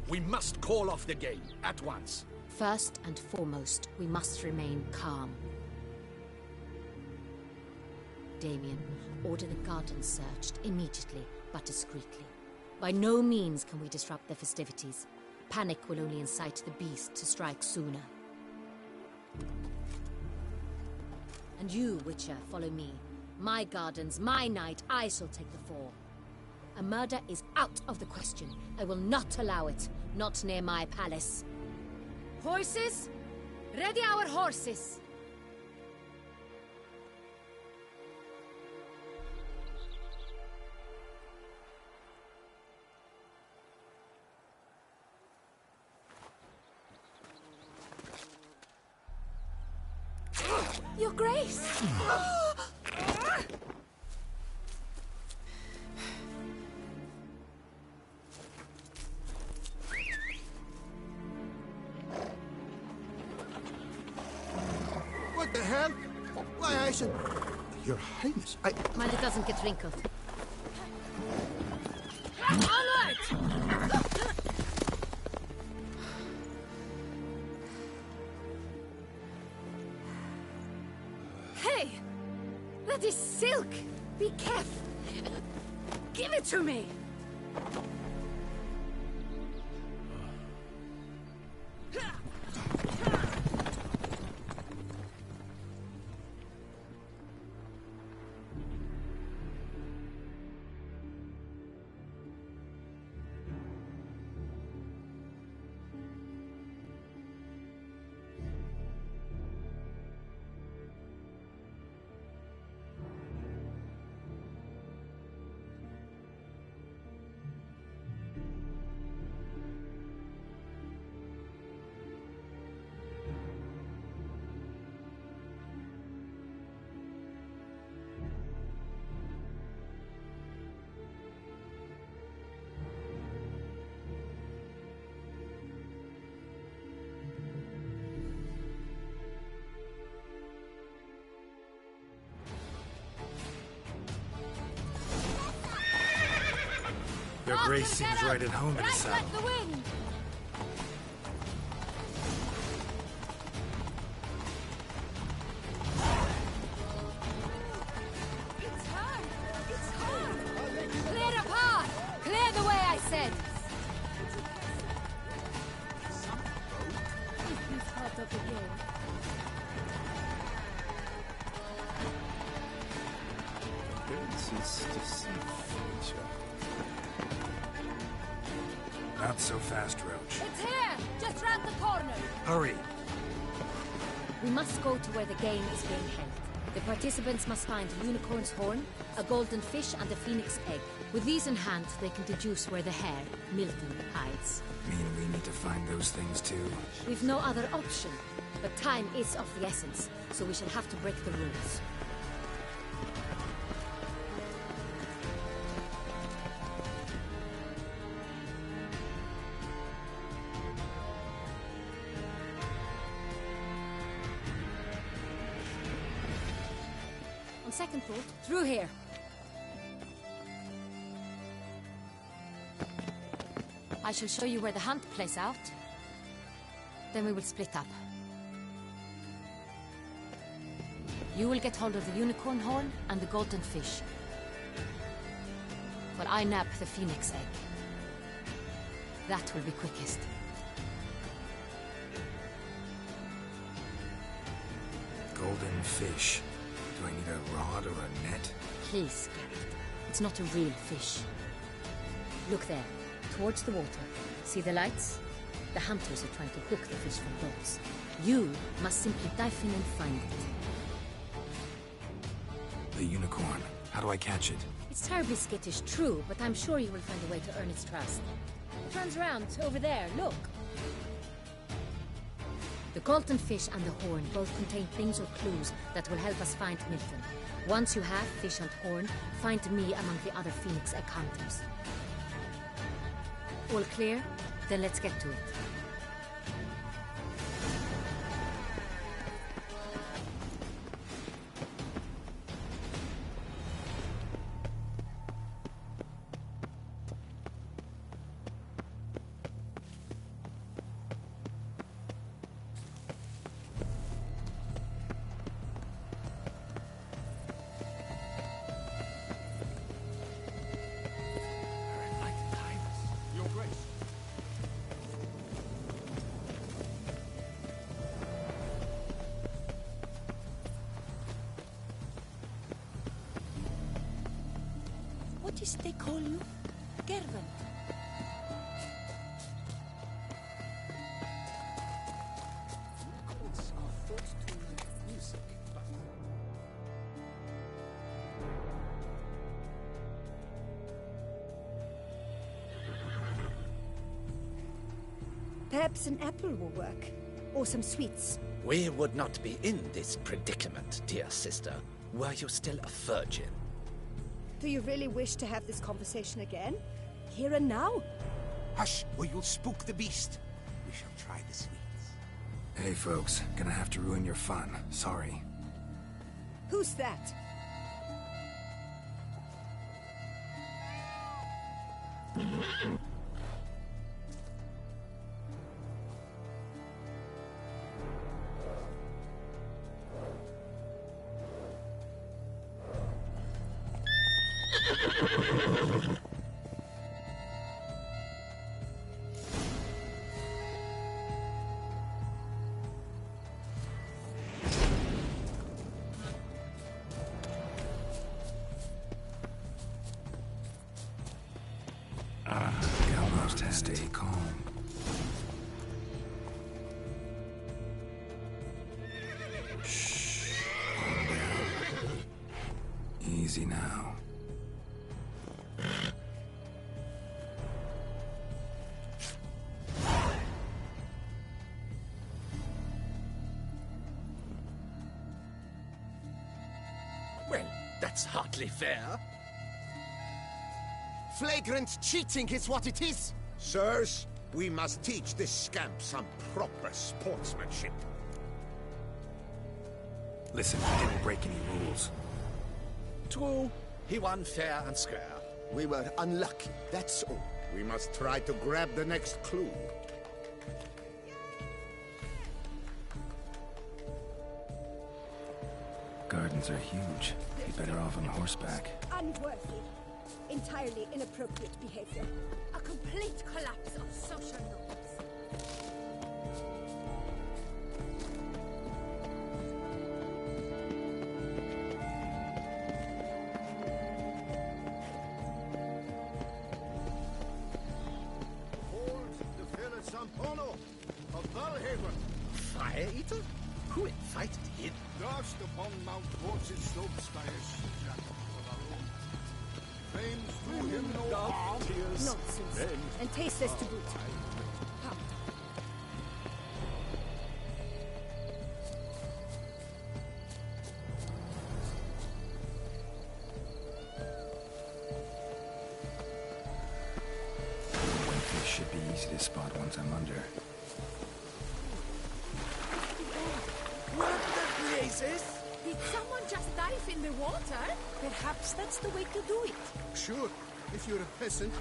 We must call off the game, at once. First and foremost, we must remain calm. Damien, order the garden searched immediately, but discreetly. By no means can we disrupt the festivities. Panic will only incite the beast to strike sooner. And you, Witcher, follow me. My gardens, my night, I shall take the fall. A murder is out of the question. I will not allow it. Not near my palace. Horses? Ready our horses! Your Grace! What the hell? Why, I said... Your Highness, Mind it doesn't get wrinkled. Onward! Hey! That is silk! Be careful! Give it to me! Your Grace seems right at home in the saddle. The wind. It's hard! It's hard! Clear a path! Clear the way, I said! This is part of the game. Appearances deceive nature. Not so fast, Roach. It's here! Just round the corner! Hurry! We must go to where the game is being held. The participants must find a unicorn's horn, a golden fish, and a phoenix egg. With these in hand, they can deduce where the hare, Milton, hides. Mean we need to find those things too? We've no other option, but time is of the essence, so we shall have to break the rules. On second thought, through here. I shall show you where the hunt plays out. Then we will split up. You will get hold of the unicorn horn and the golden fish, while I nab the phoenix egg. That will be quickest. Golden fish. Do I need a rod or a net? Please, Geralt. It's not a real fish. Look there, towards the water. See the lights? The hunters are trying to hook the fish from boats. You must simply dive in and find it. The unicorn. How do I catch it? It's terribly skittish, true, but I'm sure you will find a way to earn its trust. It turns around, over there, look. The golden fish and the horn both contain things or clues that will help us find Milton. Once you have fish and horn, find me among the other phoenix egg hunters. All clear? Then let's get to it. What is they call you? Gervin. Perhaps an apple will work. Or some sweets. We would not be in this predicament, dear sister, were you still a virgin. Do you really wish to have this conversation again? Here and now? Hush, or you'll spook the beast. We shall try the sweets. Hey folks, gonna have to ruin your fun. Sorry. Who's that? Stay calm. Shh. Calm down. Easy now. Well, that's hardly fair. Flagrant cheating is what it is! Sirs, we must teach this scamp some proper sportsmanship. Listen, I didn't break any rules. True. He won fair and square. We were unlucky, that's all. We must try to grab the next clue. Gardens are huge. Be better off on horseback. Unworthy. Entirely inappropriate behavior. A complete collapse of social norms. Hold the Philip Sampono of Valhaven. Fire Eater? Who invited him? Dust upon Mount Horse's slopes by a shadow of our own. Flames do him no harm. Nonsense. And tasteless to boot. Come. This should be easy to spot once I'm under. What the blazes? Did someone just dive in the water? Perhaps that's the way to do it. Sure, if you're a peasant.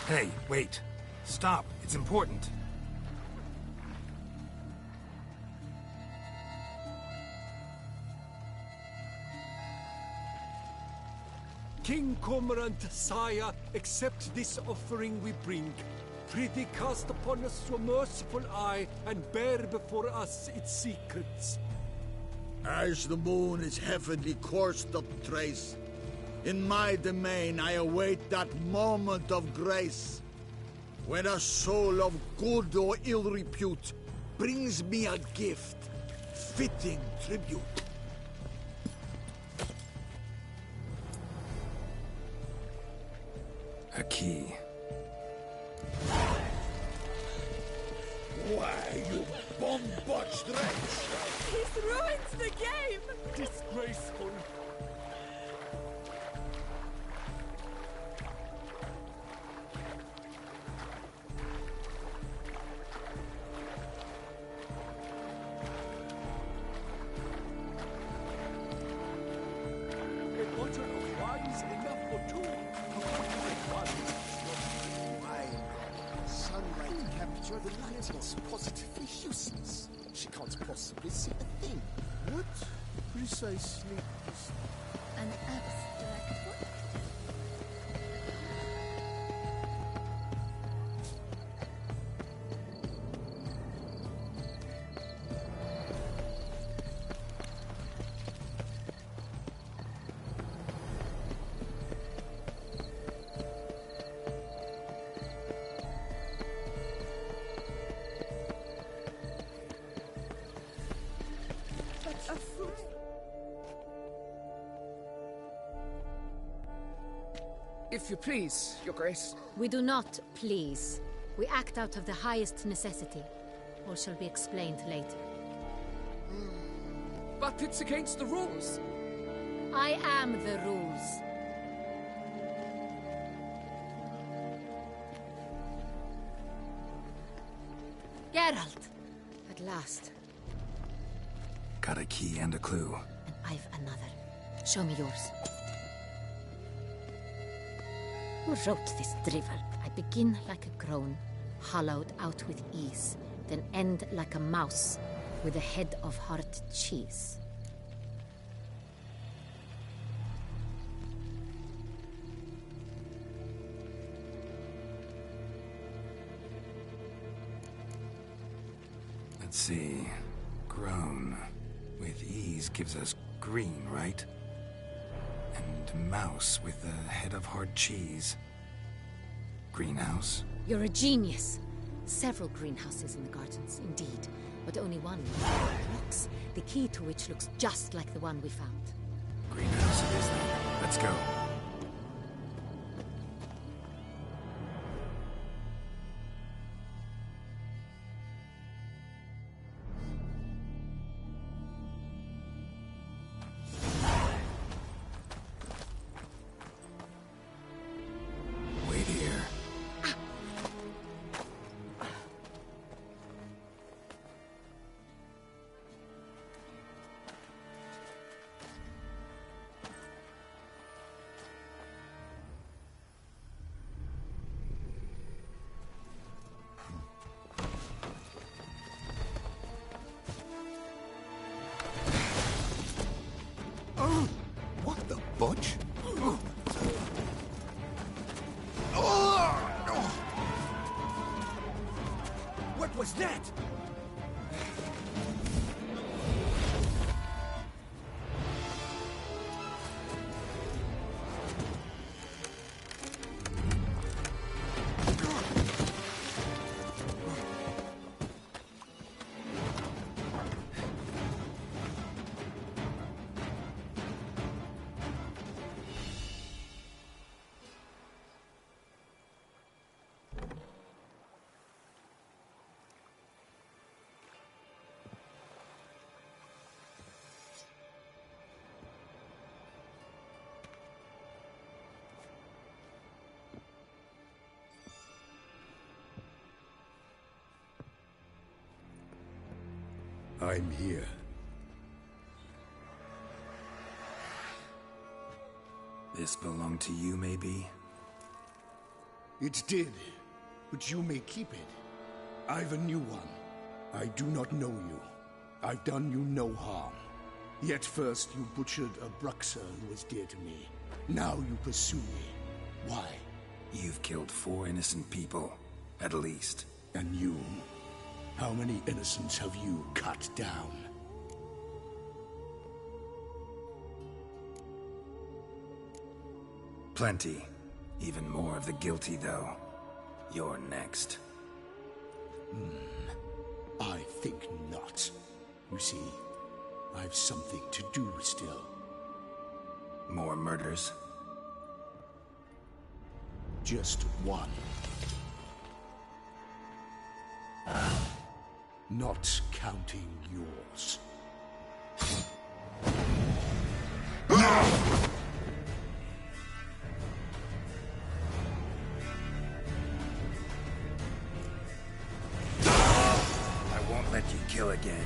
Hey, wait. Stop. It's important. King Cormorant, sire, accept this offering we bring. Prithee cast upon us your merciful eye, and bear before us its secrets. As the moon is heavenly coursed up trace, in my domain I await that moment of grace, when a soul of good or ill repute brings me a gift, fitting tribute. A key. Why, you bomb-botched wretch! He's ruined the game! Disgraceful. A bottle of wine is enough for two. Sunlight capture the light is positively useless. She can't possibly see a thing. What precisely is An abstract one? A fruit. If you please, Your Grace. We do not please. We act out of the highest necessity. All shall be explained later. But it's against the rules. I am the rules. Geralt! At last. Got a key and a clue. And I've another. Show me yours. Who wrote this drivel? I begin like a groan, hollowed out with ease, then end like a mouse, with a head of hard cheese. Let's see. Groan. With ease gives us green, right? And mouse with a head of hard cheese. Greenhouse? You're a genius. Several greenhouses in the gardens, indeed. but only one. Box, the key to which looks just like the one we found. Greenhouse it is then. Let's go. Wait here. What the butch? What was that? I'm here. This belonged to you, maybe? It did, but you may keep it. I've a new one. I do not know you. I've done you no harm. Yet first you butchered a Bruxer who was dear to me. Now you pursue me. Why? You've killed 4 innocent people, at least. And you? How many innocents have you cut down? Plenty. Even more of the guilty, though. You're next. I think not. You see, I've something to do still. More murders? Just one. Not counting yours. I won't let you kill again.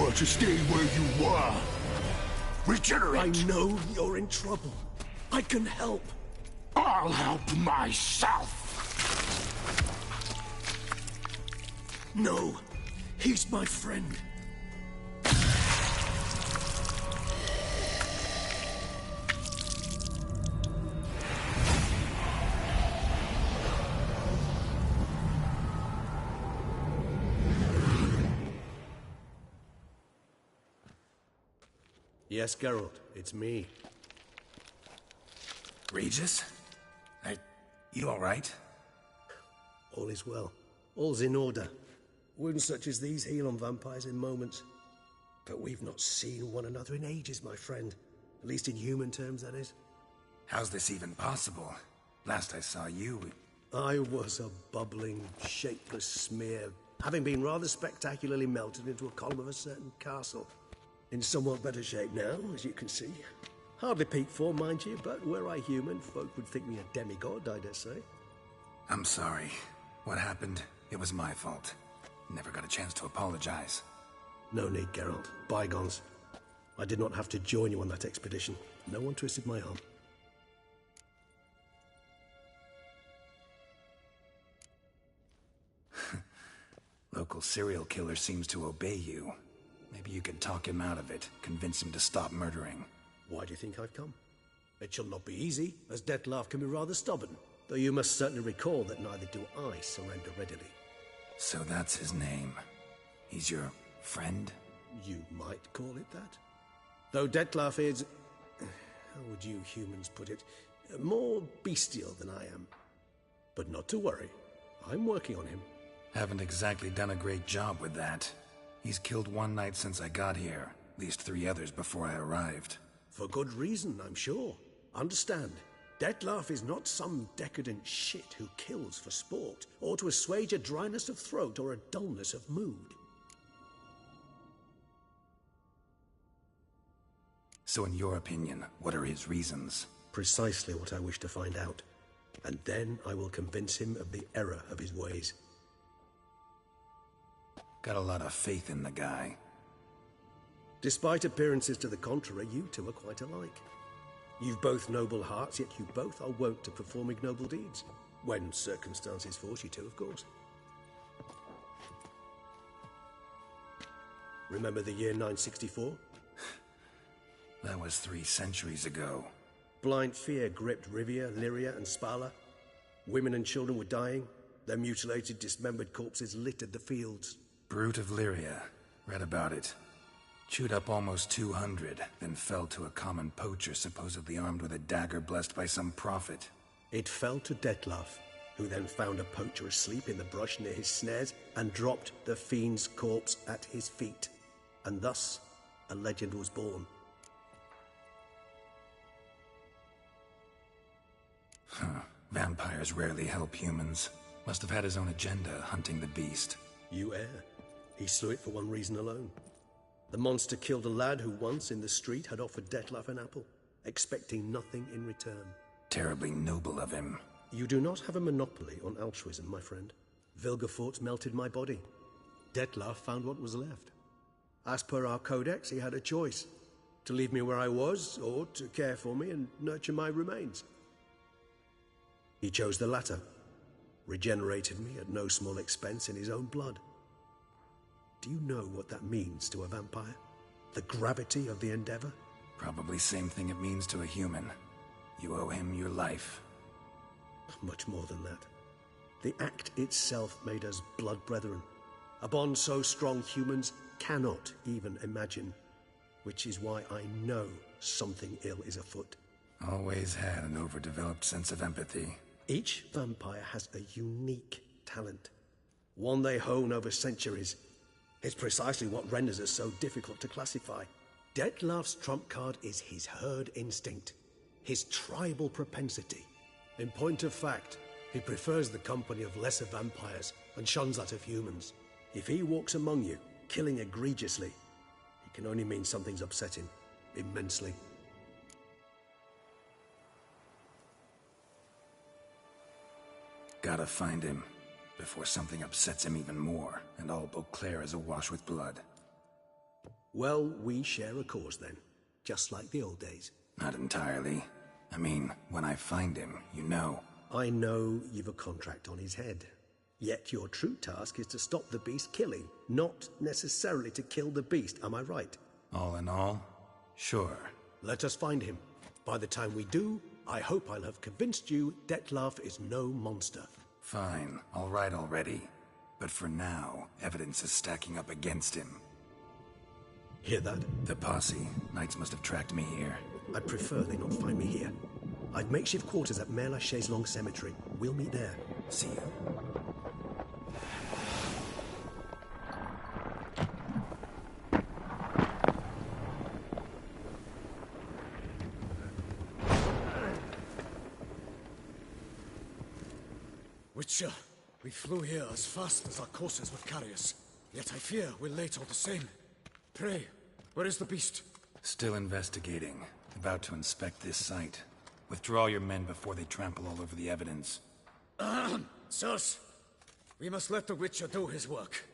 were to stay where you were. Regenerate! I know you're in trouble. I can help. I'll help myself! No, he's my friend. Yes, Geralt, it's me. Regis? You alright? All is well. All's in order. Wounds such as these heal on vampires in moments. But we've not seen one another in ages, my friend. At least in human terms, that is. How's this even possible? Last I saw you... I was a bubbling, shapeless smear, having been rather spectacularly melted into a column of a certain castle. In somewhat better shape now, as you can see. Hardly peak form, mind you, but were I human, folk would think me a demigod, I dare say. I'm sorry. What happened, it was my fault. Never got a chance to apologize. No need, Geralt. Bygones. I did not have to join you on that expedition. No one twisted my arm. Local serial killer seems to obey you. Maybe you could talk him out of it, convince him to stop murdering. Why do you think I've come? It shall not be easy, as Dettlaff can be rather stubborn. Though you must certainly recall that neither do I surrender readily. So that's his name. He's your friend? You might call it that. Though Dettlaff is... how would you humans put it? More bestial than I am. But not to worry. I'm working on him. Haven't exactly done a great job with that. He's killed one knight since I got here. At least 3 others before I arrived. For good reason, I'm sure. Understand, Dettlaff is not some decadent shit who kills for sport, or to assuage a dryness of throat or a dullness of mood. So in your opinion, what are his reasons? Precisely what I wish to find out. And then I will convince him of the error of his ways. Got a lot of faith in the guy. Despite appearances to the contrary, you two are quite alike. You've both noble hearts, yet you both are wont to perform ignoble deeds. When circumstances force you to, of course. Remember the year 964? That was 3 centuries ago. Blind fear gripped Rivia, Lyria, and Spala. Women and children were dying. Their mutilated, dismembered corpses littered the fields. Brute of Lyria. Read about it. Chewed up almost 200, then fell to a common poacher supposedly armed with a dagger blessed by some prophet. It fell to Dettlaff, who then found a poacher asleep in the brush near his snares and dropped the fiend's corpse at his feet. And thus, a legend was born. Vampires rarely help humans. Must have had his own agenda, hunting the beast. You err. He slew it for one reason alone. The monster killed a lad who once, in the street, had offered Dettlaff an apple, expecting nothing in return. Terribly noble of him. You do not have a monopoly on altruism, my friend. Vilgefortz melted my body. Dettlaff found what was left. As per our codex, he had a choice. To leave me where I was, or to care for me and nurture my remains. He chose the latter. Regenerated me at no small expense in his own blood. Do you know what that means to a vampire? The gravity of the endeavor? Probably same thing it means to a human. You owe him your life. Much more than that. The act itself made us blood brethren. A bond so strong humans cannot even imagine. Which is why I know something ill is afoot. Always had an overdeveloped sense of empathy. Each vampire has a unique talent. One they hone over centuries. It's precisely what renders us so difficult to classify. Dettlaff's trump card is his herd instinct, his tribal propensity. In point of fact, he prefers the company of lesser vampires and shuns that of humans. If he walks among you, killing egregiously, it can only mean something's upset him, immensely. Gotta find him, before something upsets him even more, and all Beauclair is awash with blood. Well, we share a cause then. Just like the old days. Not entirely. I mean, when I find him, you know. I know you've a contract on his head. Yet your true task is to stop the beast killing, not necessarily to kill the beast, am I right? All in all, sure. Let us find him. By the time we do, I hope I'll have convinced you Dettlaff is no monster. Fine, all right already. But for now, evidence is stacking up against him. Hear that? The posse. Knights must have tracked me here. I'd prefer they not find me here. I've makeshift quarters at Mère Lachaise Long Cemetery. We'll meet there. See you. Witcher, we flew here as fast as our courses would carry us. Yet I fear we're late all the same. Pray, where is the beast? Still investigating. About to inspect this site. Withdraw your men before they trample all over the evidence. Sirs, we must let the Witcher do his work.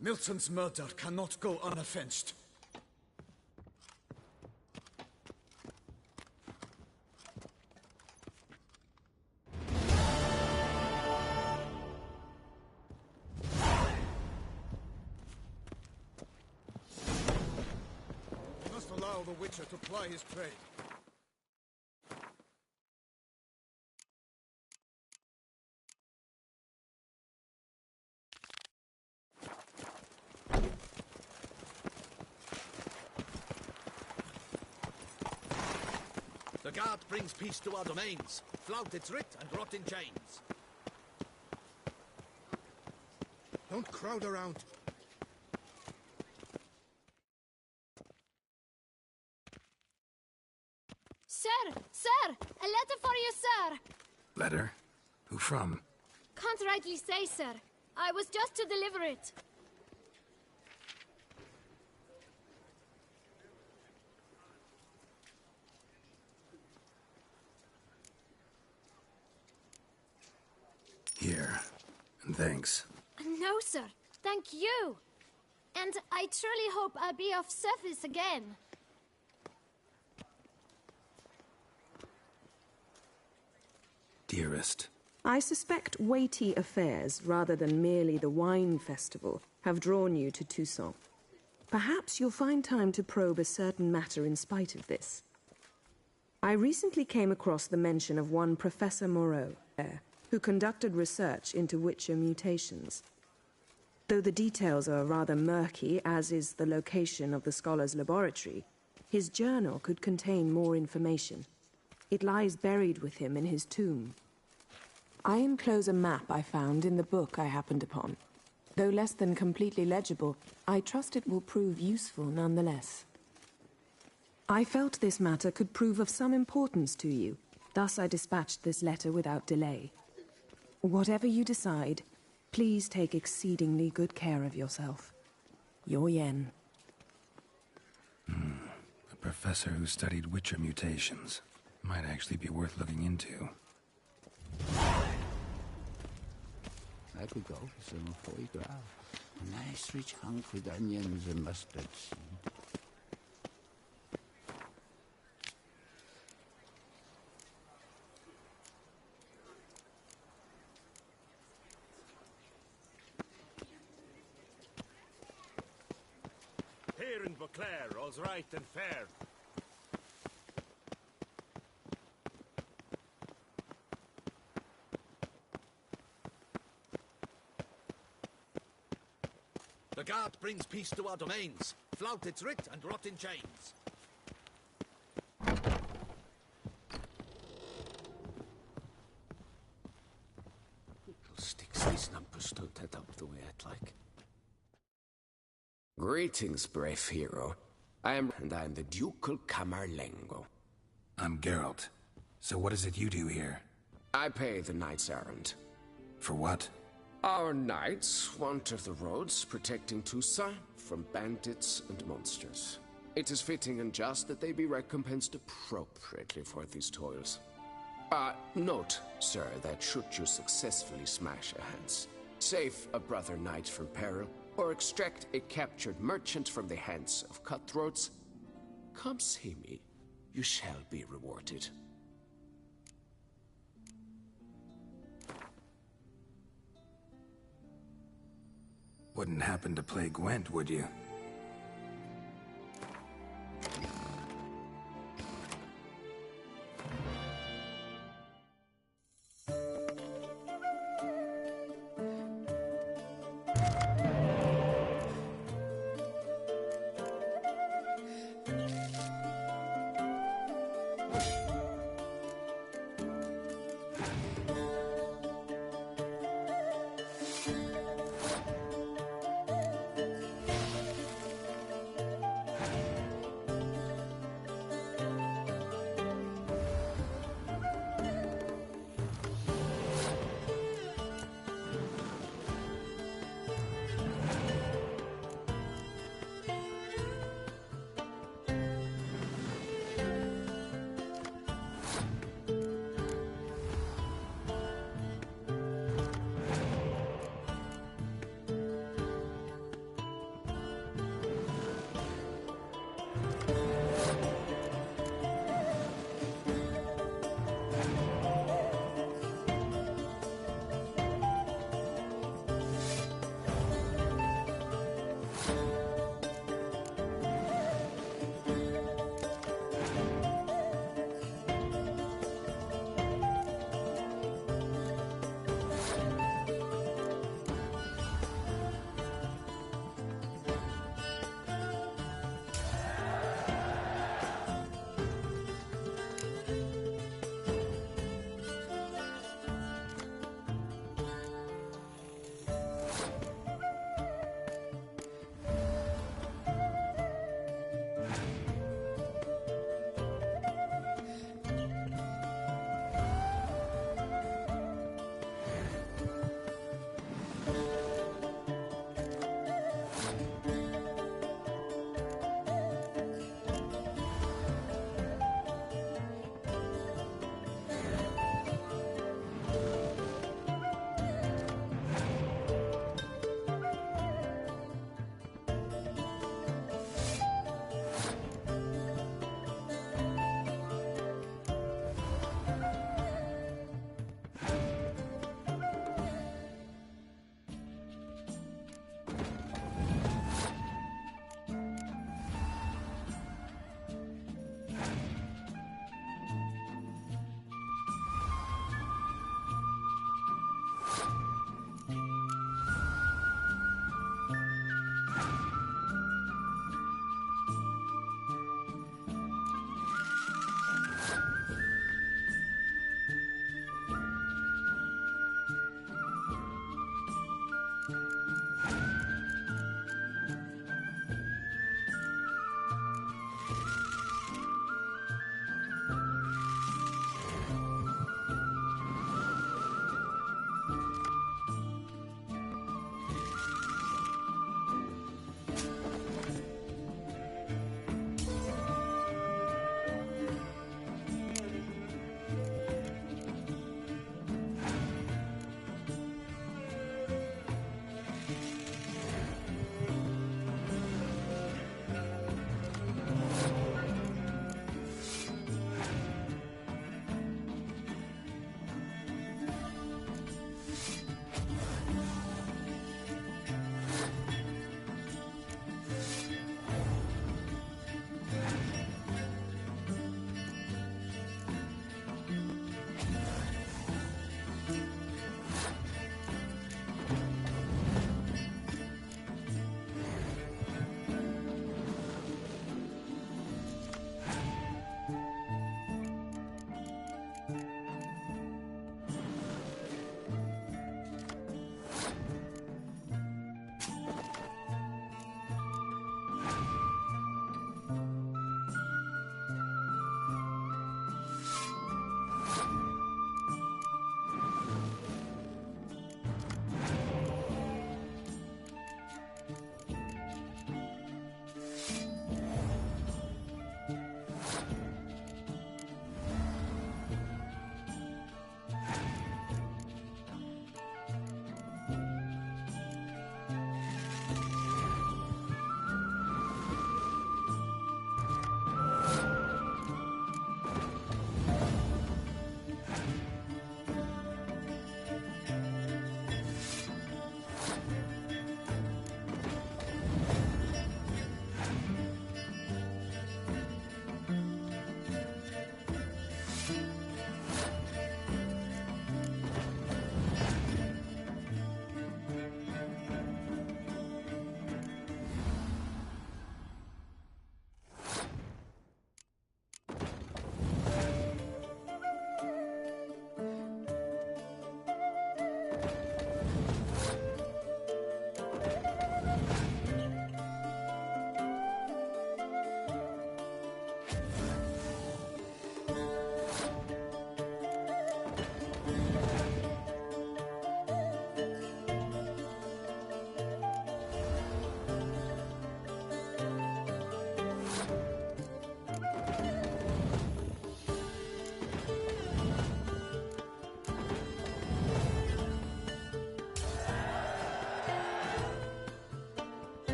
Milton's murder cannot go unavenged. We must allow the Witcher to ply his trade. The guard brings peace to our domains. Flout its writ and rot in chains. Don't crowd around. Sir! Sir! A letter for you, sir! Letter? Who from? Can't rightly say, sir. I was just to deliver it. Here. And thanks. No, sir. Thank you. And I truly hope I'll be of service again. Dearest. I suspect weighty affairs, rather than merely the wine festival, have drawn you to Toussaint. Perhaps you'll find time to probe a certain matter in spite of this. I recently came across the mention of one Professor Moreau, who conducted research into Witcher mutations. Though the details are rather murky, as is the location of the scholar's laboratory, his journal could contain more information. It lies buried with him in his tomb. I enclose a map I found in the book I happened upon. Though less than completely legible, I trust it will prove useful nonetheless. I felt this matter could prove of some importance to you, thus I dispatched this letter without delay. Whatever you decide, please take exceedingly good care of yourself. Your Yen. A professor who studied Witcher mutations. Might actually be worth looking into. I could go for some foie gras. A nice rich hunk with onions and mustard seed. Here in Beauclair, all's right and fair. The guard brings peace to our domains. Flout its writ and rot in chains. Little sticks these numbers don't add up the way I'd like. Greetings, brave hero. I am the Ducal Camerlengo. I'm Geralt. So what is it you do here? I pay the knight's errand. For what? Our knights wander the roads, protecting Toussaint from bandits and monsters. It is fitting and just that they be recompensed appropriately for these toils. Note, sir, that should you successfully smash a Hans, save a brother knight from peril, or extract a captured merchant from the hands of cutthroats, come see me. You shall be rewarded. Wouldn't happen to play Gwent, would you?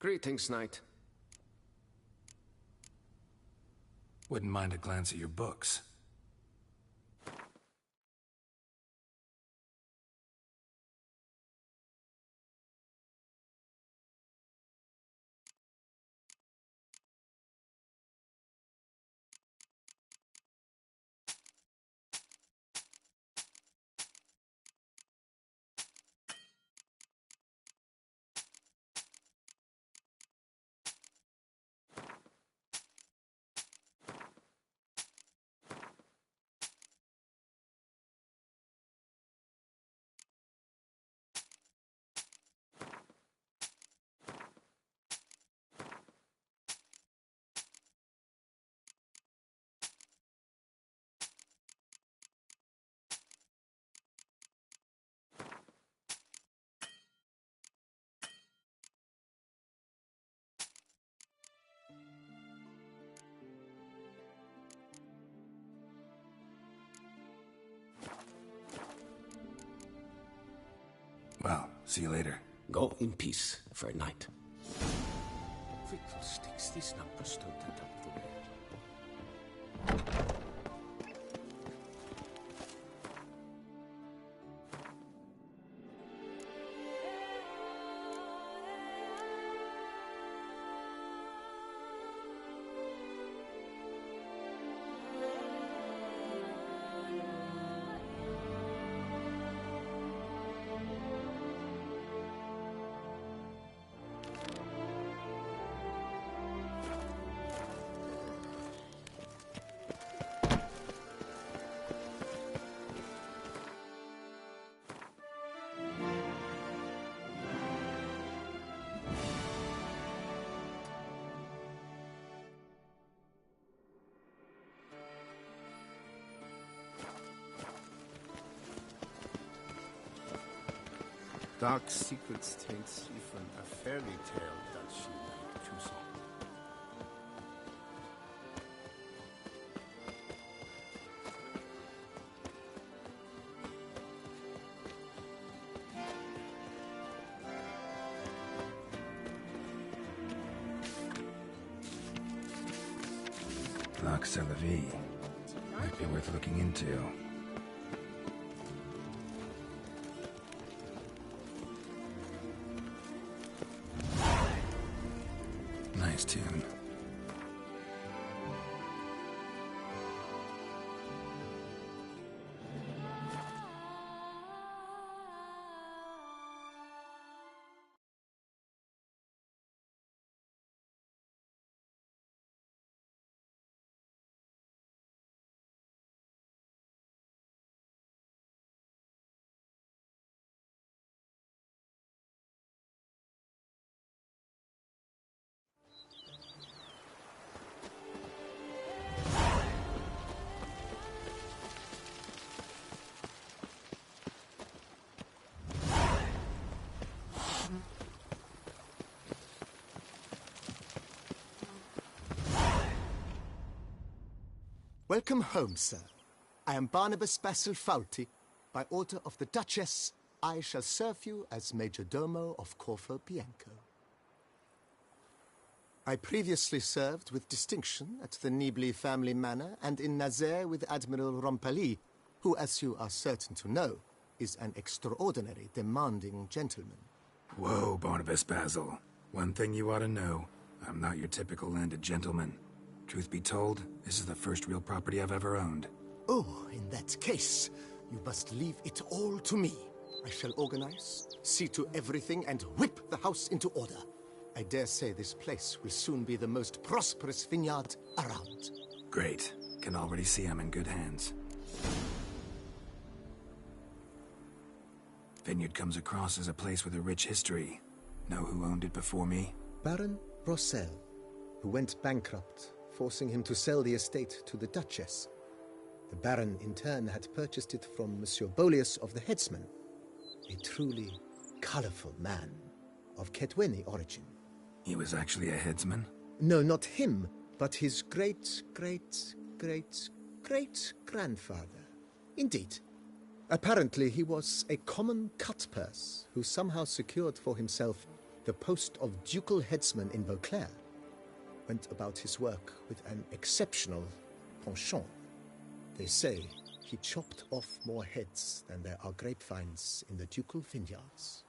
Greetings, Knight. Wouldn't mind a glance at your books. Well, see you later. Go in peace, Fair Knight. Fiddlesticks, these numbers don't add up for me. Dark secrets taints even a fairy tale that she might choose on. Lac Selavie. Might be worth looking into. Nice tune. Welcome home, sir. I am Barnabas Basil Fawlty. By order of the Duchess, I shall serve you as Major Domo of Corfu Bianco. I previously served with distinction at the Nibli family manor and in Nazaire with Admiral Rompali, who, as you are certain to know, is an extraordinary demanding gentleman. Whoa, Barnabas Basil. One thing you ought to know. I'm not your typical landed gentleman. Truth be told, this is the first real property I've ever owned. Oh, in that case, you must leave it all to me. I shall organize, see to everything, and whip the house into order. I dare say this place will soon be the most prosperous vineyard around. Great. Can already see I'm in good hands. Vineyard comes across as a place with a rich history. Know who owned it before me? Baron Rossel, who went bankrupt, forcing him to sell the estate to the Duchess. The Baron, in turn, had purchased it from Monsieur Bolius of the Headsman, a truly colorful man of Ketweni origin. He was actually a headsman? No, not him, but his great-great-great-great-grandfather. Indeed. Apparently, he was a common cut-purse who somehow secured for himself the post of ducal headsman in Beauclair, went about his work with an exceptional penchant. They say he chopped off more heads than there are grapevines in the ducal vineyards.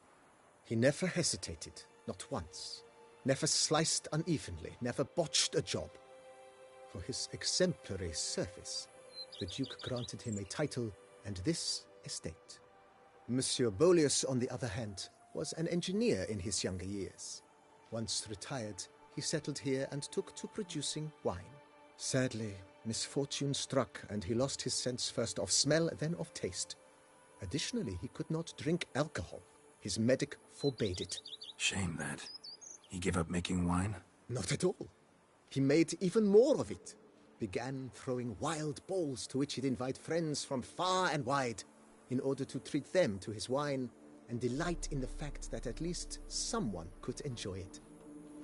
He never hesitated, not once, never sliced unevenly, never botched a job. For his exemplary service, the Duke granted him a title and this estate. Monsieur Boleus, on the other hand, was an engineer in his younger years. Once retired, he settled here and took to producing wine. Sadly, misfortune struck and he lost his sense first of smell, then of taste. Additionally, he could not drink alcohol. His medic forbade it. Shame that. He gave up making wine? Not at all. He made even more of it. Began throwing wild balls to which he'd invite friends from far and wide in order to treat them to his wine and delight in the fact that at least someone could enjoy it.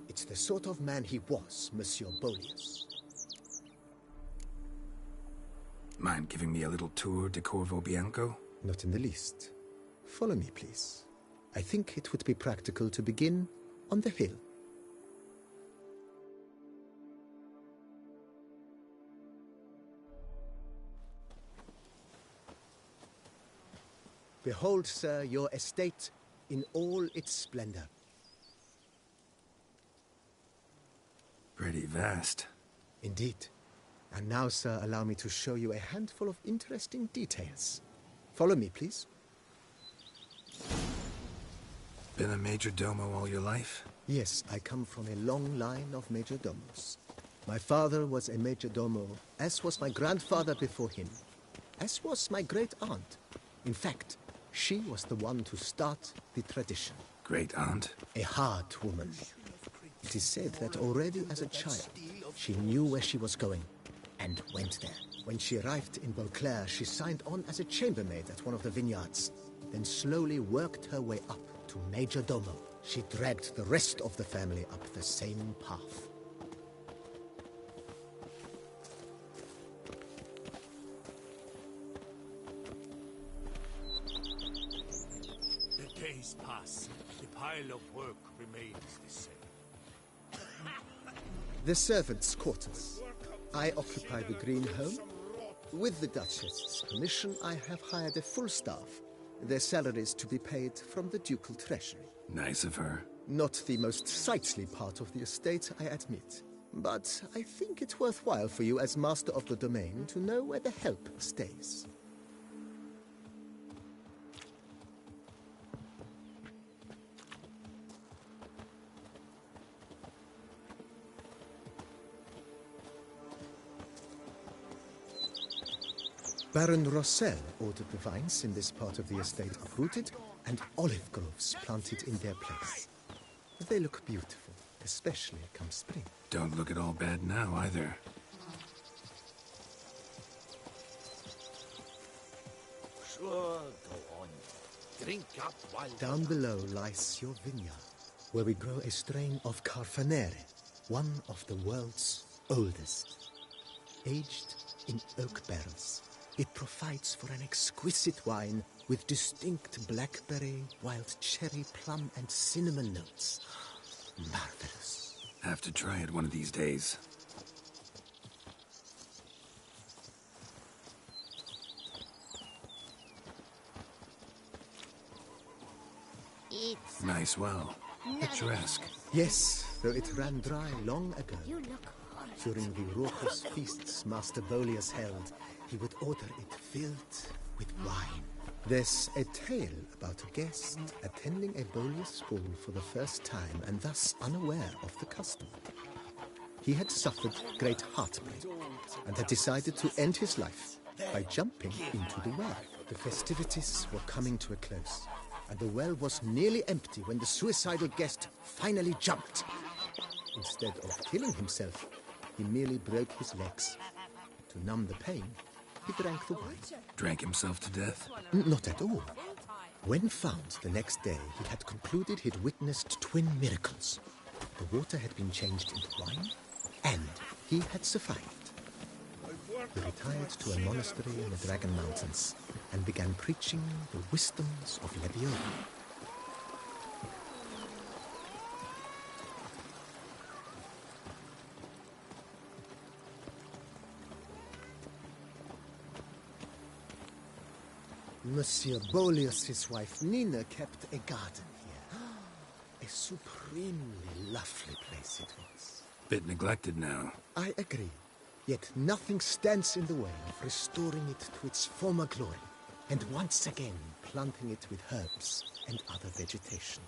It's the sort of man he was, Monsieur Boleus. Mind giving me a little tour de Corvo Bianco? Not in the least. Follow me, please. I think it would be practical to begin on the hill. Behold, sir, your estate in all its splendor. Pretty vast. Indeed. And now, sir, allow me to show you a handful of interesting details. Follow me, please. Been a major domo all your life? Yes, I come from a long line of major domos. My father was a major domo, as was my grandfather before him, as was my great-aunt. In fact, she was the one to start the tradition. Great-aunt? A hard woman. It is said that already as a child, she knew where she was going, and went there. When she arrived in Beauclair, she signed on as a chambermaid at one of the vineyards, then slowly worked her way up to major domo. She dragged the rest of the family up the same path. The days pass. The pile of work remains the same. The servants' quarters. I occupy the green home. With the Duchess's permission, I have hired a full staff. Their salaries to be paid from the ducal treasury. Nice of her. Not the most sightly part of the estate, I admit. But I think it's worthwhile for you as master of the domain to know where the help stays. Baron Rossel ordered the vines in this part of the estate uprooted and olive groves planted in their place. They look beautiful, especially come spring. Don't look at all bad now, either. Sure, go on. Drink up while... Down below lies your vineyard, where we grow a strain of Carfanere, one of the world's oldest. Aged in oak barrels, it provides for an exquisite wine with distinct blackberry, wild cherry, plum, and cinnamon notes. Marvelous. Have to try it one of these days. It's Nice well. Picturesque. Yes, though it ran dry long ago. You look horrible. During the raucous feasts Master Boleus held, he would order it filled with wine. There's a tale about a guest attending a Boleus ball for the first time and thus unaware of the custom. He had suffered great heartbreak and had decided to end his life by jumping into the well. The festivities were coming to a close, and the well was nearly empty when the suicidal guest finally jumped. Instead of killing himself, he merely broke his legs. To numb the pain, he drank the wine. Drank himself to death? Not at all. When found the next day, he had concluded he'd witnessed twin miracles. The water had been changed into wine, and he had survived. He retired to a monastery in the Dragon Mountains and began preaching the wisdoms of Lebiola. Monsieur Boleus's wife Nina kept a garden here. A supremely lovely place it was. Bit neglected now. I agree. Yet nothing stands in the way of restoring it to its former glory, and once again planting it with herbs and other vegetation.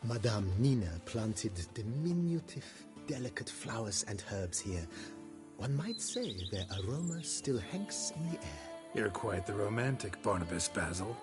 Madame Nina planted diminutive, delicate flowers and herbs here. One might say their aroma still hangs in the air. You're quite the romantic, Barnabas Basil.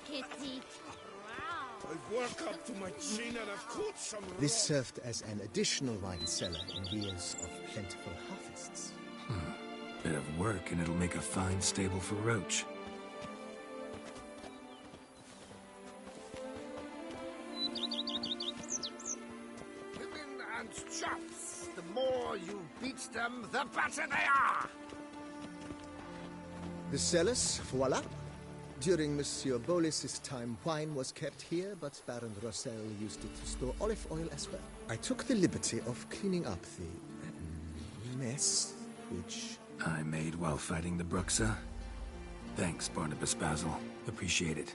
Kitty. I've worked up to my chin and I've caught some raw. This served as an additional wine cellar in years of plentiful harvests. Bit of work and it'll make a fine stable for Roach. Women and chaps. The more you beat them, the better they are. The cellars, voila. During Monsieur Boleus's time, wine was kept here, but Baron Rossel used it to store olive oil as well. I took the liberty of cleaning up the mess, which I made while fighting the Bruxa. Thanks, Barnabas Basil. Appreciate it.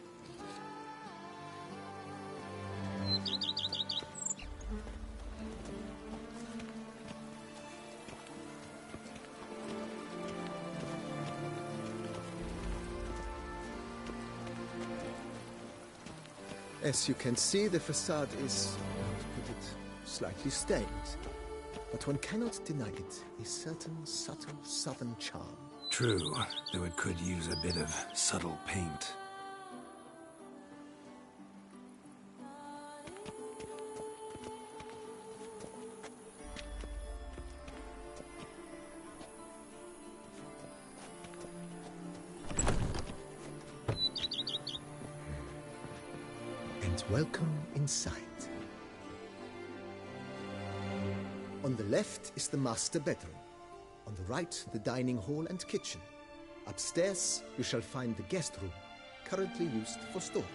As you can see, the facade is, to put it, slightly stained. But one cannot deny it a certain subtle southern charm. True, though it could use a bit of subtle paint. Welcome inside. On the left is the master bedroom. On the right, the dining hall and kitchen. Upstairs, you shall find the guest room, currently used for storage.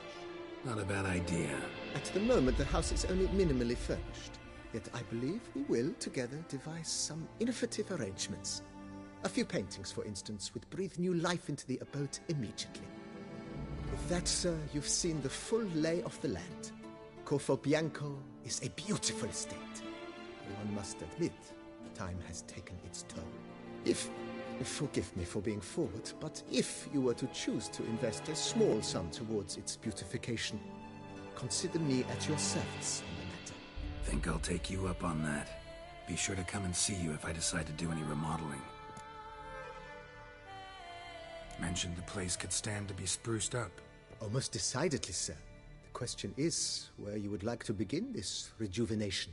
Not a bad idea. At the moment, the house is only minimally furnished. Yet I believe we will, together, devise some innovative arrangements. A few paintings, for instance, would breathe new life into the abode immediately. With that, sir, you've seen the full lay of the land. Corvo Bianco is a beautiful estate. One must admit, time has taken its toll. Forgive me for being forward, but if you were to choose to invest a small sum towards its beautification, consider me at your service in the matter. Think I'll take you up on that. Be sure to come and see you if I decide to do any remodeling. Mentioned the place could stand to be spruced up. Oh, most decidedly, sir. The question is where you would like to begin this rejuvenation.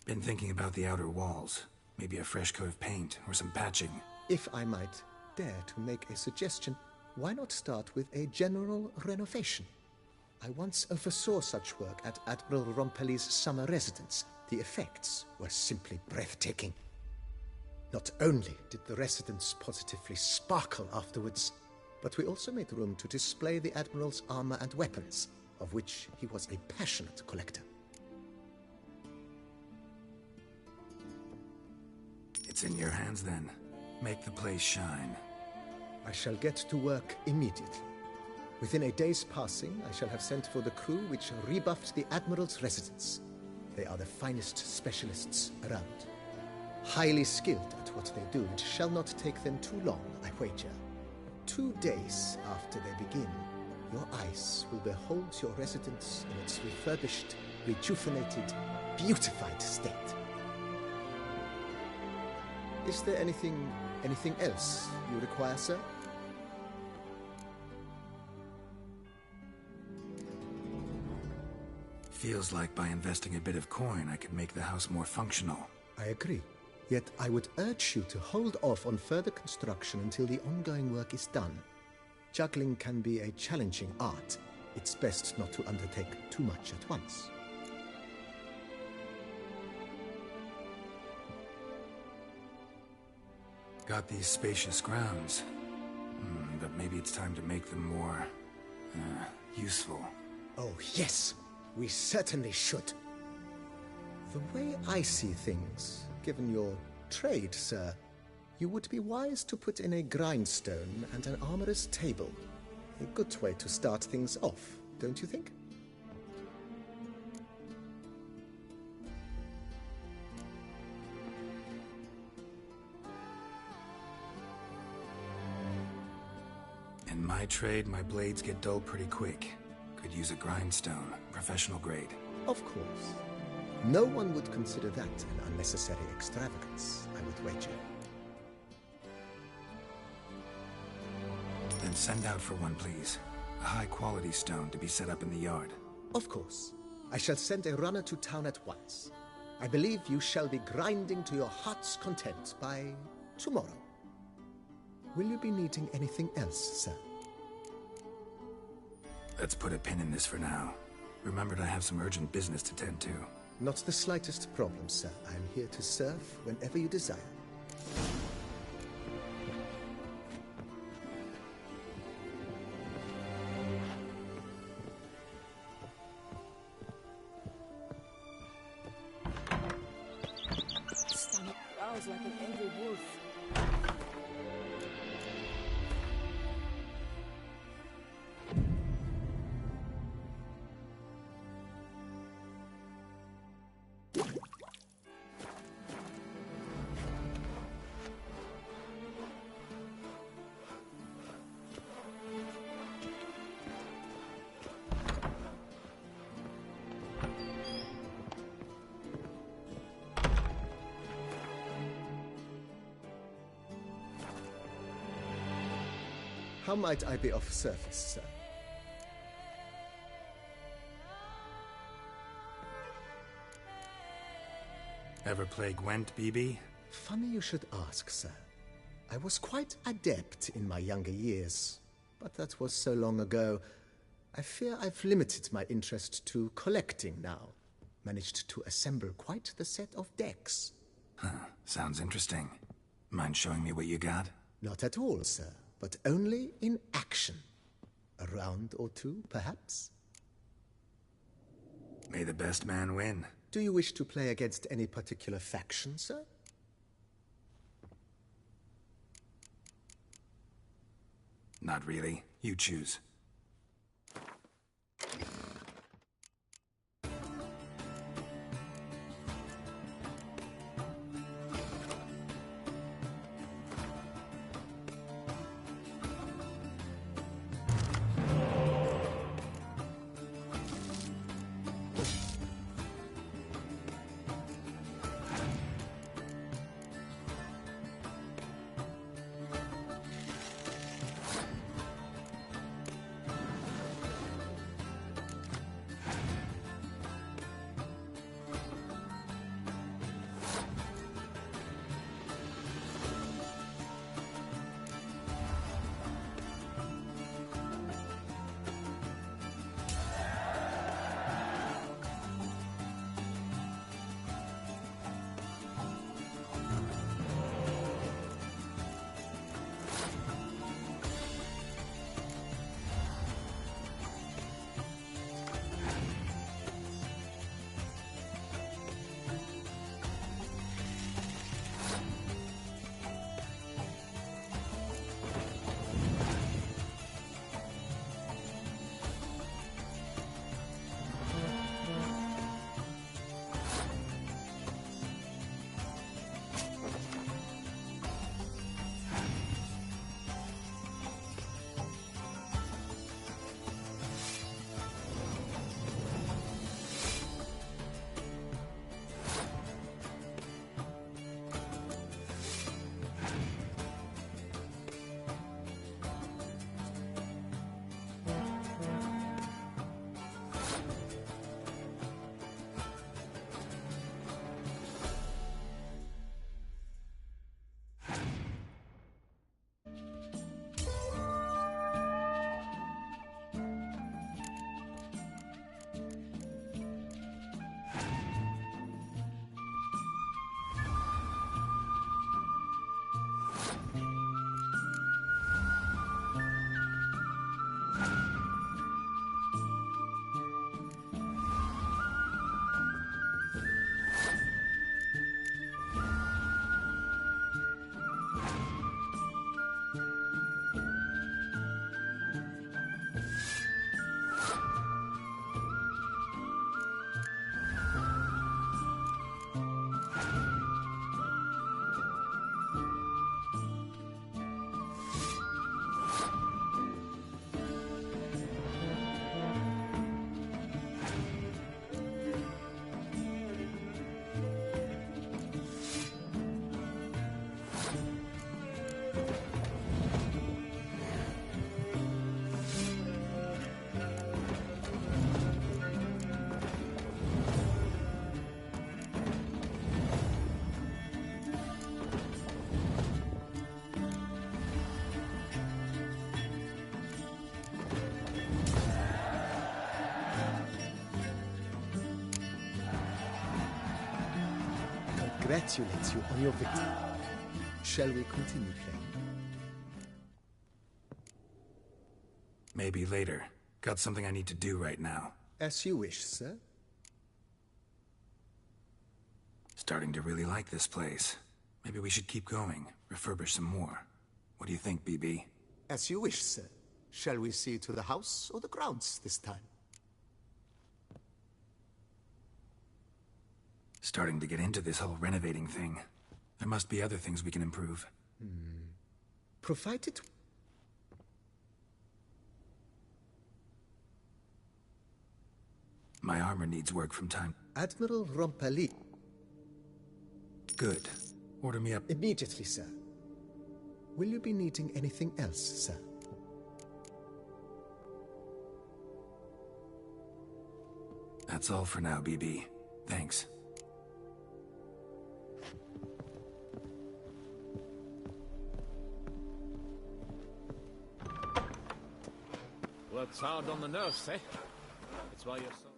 Been thinking about the outer walls. Maybe a fresh coat of paint or some patching. If I might dare to make a suggestion, why not start with a general renovation? I once oversaw such work at Admiral Rompelli's summer residence. The effects were simply breathtaking. Not only did the residence positively sparkle afterwards, but we also made room to display the Admiral's armor and weapons, of which he was a passionate collector. It's in your hands then. Make the place shine. I shall get to work immediately. Within a day's passing, I shall have sent for the crew which rebuffed the Admiral's residence. They are the finest specialists around. Highly skilled at what they do, it shall not take them too long, I wager. 2 days after they begin, your eyes will behold your residence in its refurbished, rejuvenated, beautified state. Is there anything else you require, sir? Feels like by investing a bit of coin, I could make the house more functional. I agree. Yet I would urge you to hold off on further construction until the ongoing work is done. Juggling can be a challenging art. It's best not to undertake too much at once. Got these spacious grounds. But maybe it's time to make them more... useful. Oh, yes! We certainly should. The way I see things, given your trade, sir, you would be wise to put in a grindstone and an armorer's table. A good way to start things off, don't you think? In my trade, my blades get dull pretty quick. Could use a grindstone, professional grade. Of course. No one would consider that an unnecessary extravagance, I would wager. Then send out for one, please. A high-quality stone to be set up in the yard. Of course. I shall send a runner to town at once. I believe you shall be grinding to your heart's content by tomorrow. Will you be needing anything else, sir? Let's put a pin in this for now. Remembered I have some urgent business to tend to. Not the slightest problem, sir. I am here to serve whenever you desire. Stomach growls like an angry wolf. How might I be of service, sir? Ever play Gwent, BB? Funny you should ask, sir. I was quite adept in my younger years, but that was so long ago. I fear I've limited my interest to collecting now. Managed to assemble quite the set of decks. Huh, sounds interesting. Mind showing me what you got? Not at all, sir, but only in action. A round or two, perhaps? May the best man win. Do you wish to play against any particular faction, sir? Not really. You choose. congratulate you on your victory. Shall we continue playing? Maybe later. Got something I need to do right now. As you wish, sir. Starting to really like this place. Maybe we should keep going, refurbish some more. What do you think, BB? As you wish, sir. Shall we see to the house or the grounds this time? Starting to get into this whole renovating thing. There must be other things we can improve. Provided... My armor needs work from time. Admiral Rompali. Good. Order me up. Immediately, sir. Will you be needing anything else, sir? That's all for now, BB. Thanks. Works hard on the nerves, eh? That's why you're so...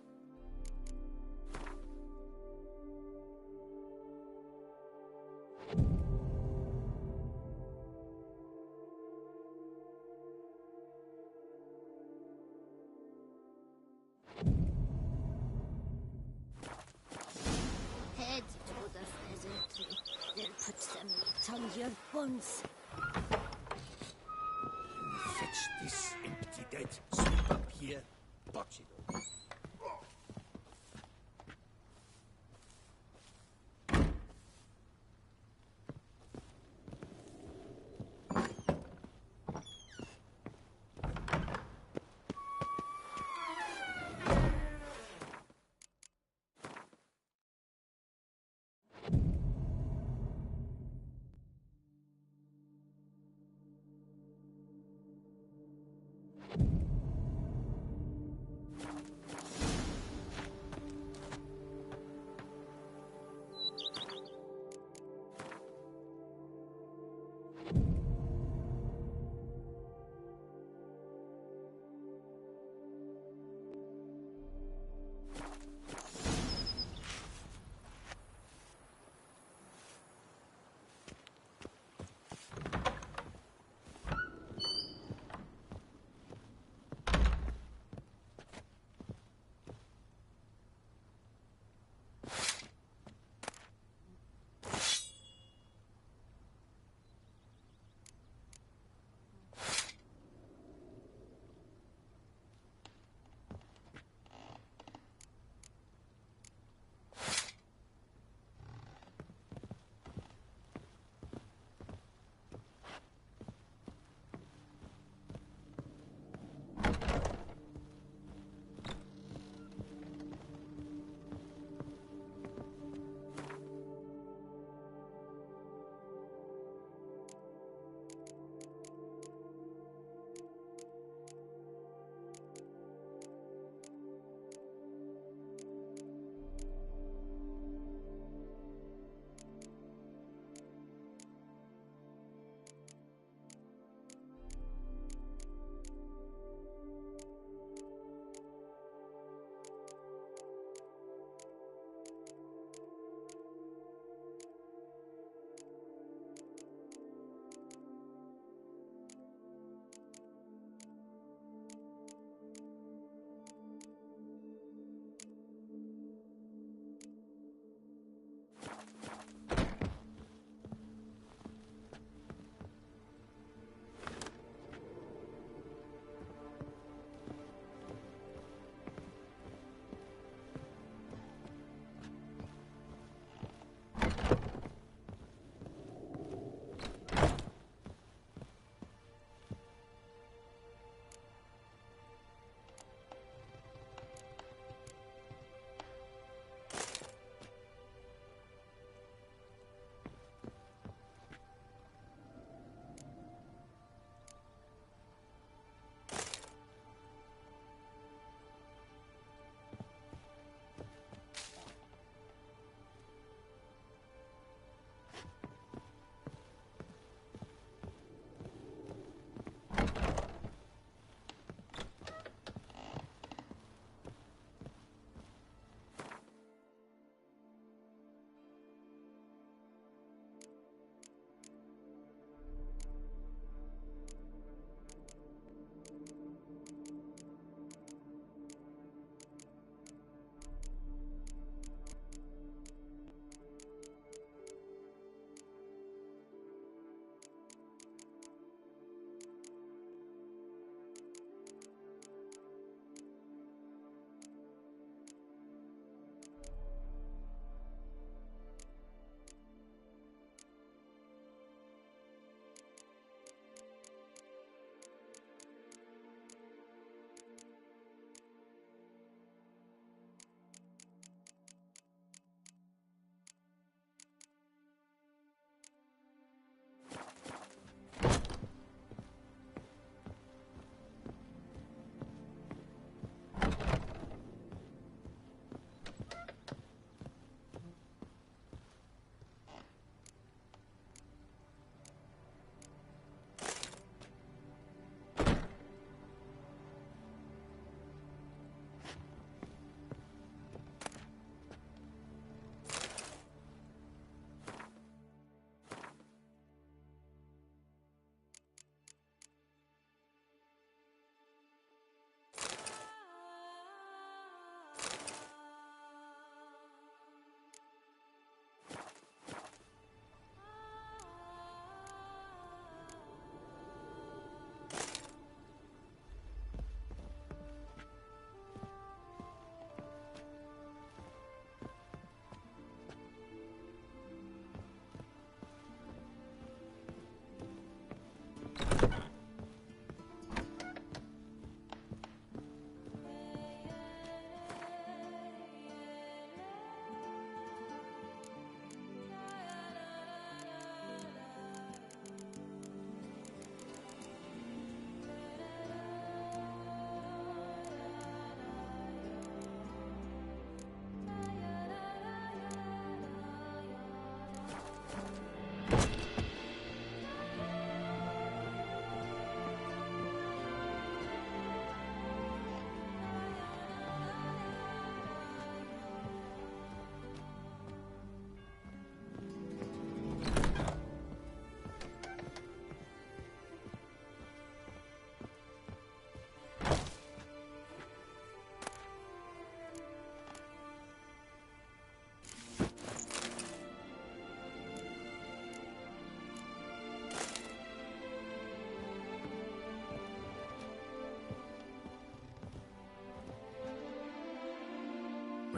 Head to the pheasantry. They'll put some meat on your bones. Fetch this empty dead. Sweep up here. Botch it all.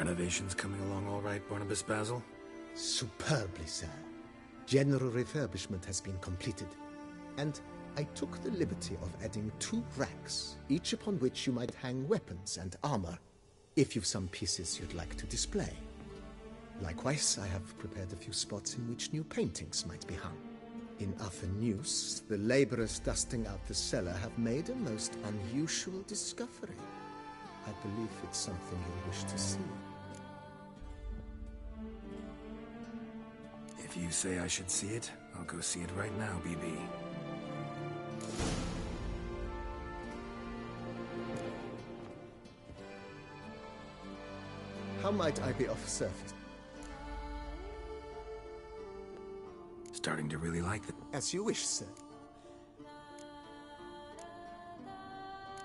Renovations coming along all right, Barnabas Basil? Superbly, sir. General refurbishment has been completed, and I took the liberty of adding 2 racks, each upon which you might hang weapons and armor, if you've some pieces you'd like to display. Likewise, I have prepared a few spots in which new paintings might be hung. In other news, the laborers dusting out the cellar have made a most unusual discovery. I believe it's something you'll wish to see. If you say I should see it, I'll go see it right now, BB. How might I be of service? Starting to really like it. As you wish, sir.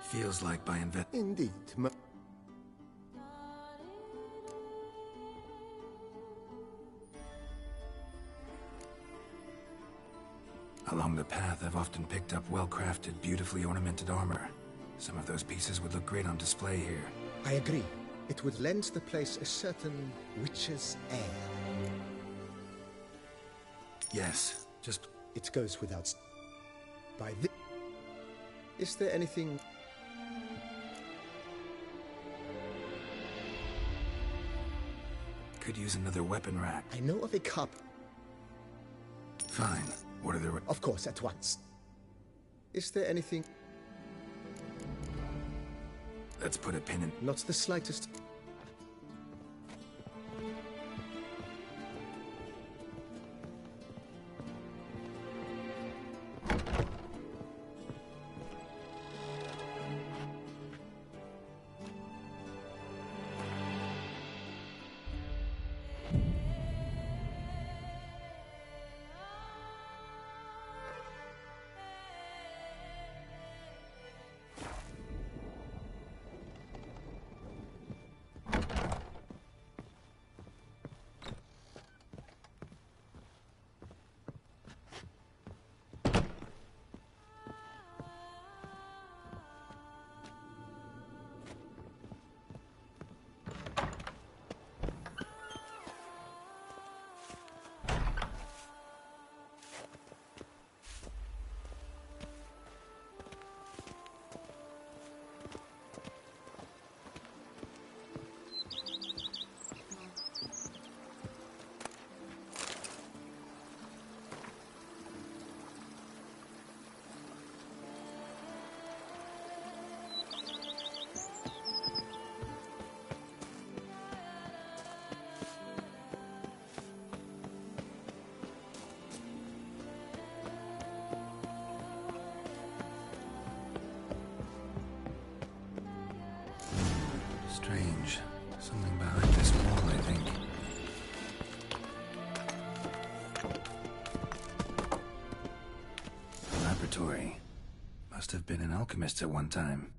Feels like by Indeed. Along the path, I've often picked up well-crafted, beautifully ornamented armor. Some of those pieces would look great on display here. I agree. It would lend the place a certain witch's air. Yes, just... It goes without... By this... Is there anything... Could use another weapon rack. I know of a cup. Fine. Order the... Of course, at once. Is there anything... Let's put a pin in... Not the slightest... Strange. Something behind this wall, I think. Laboratory. Must have been an alchemist at one time.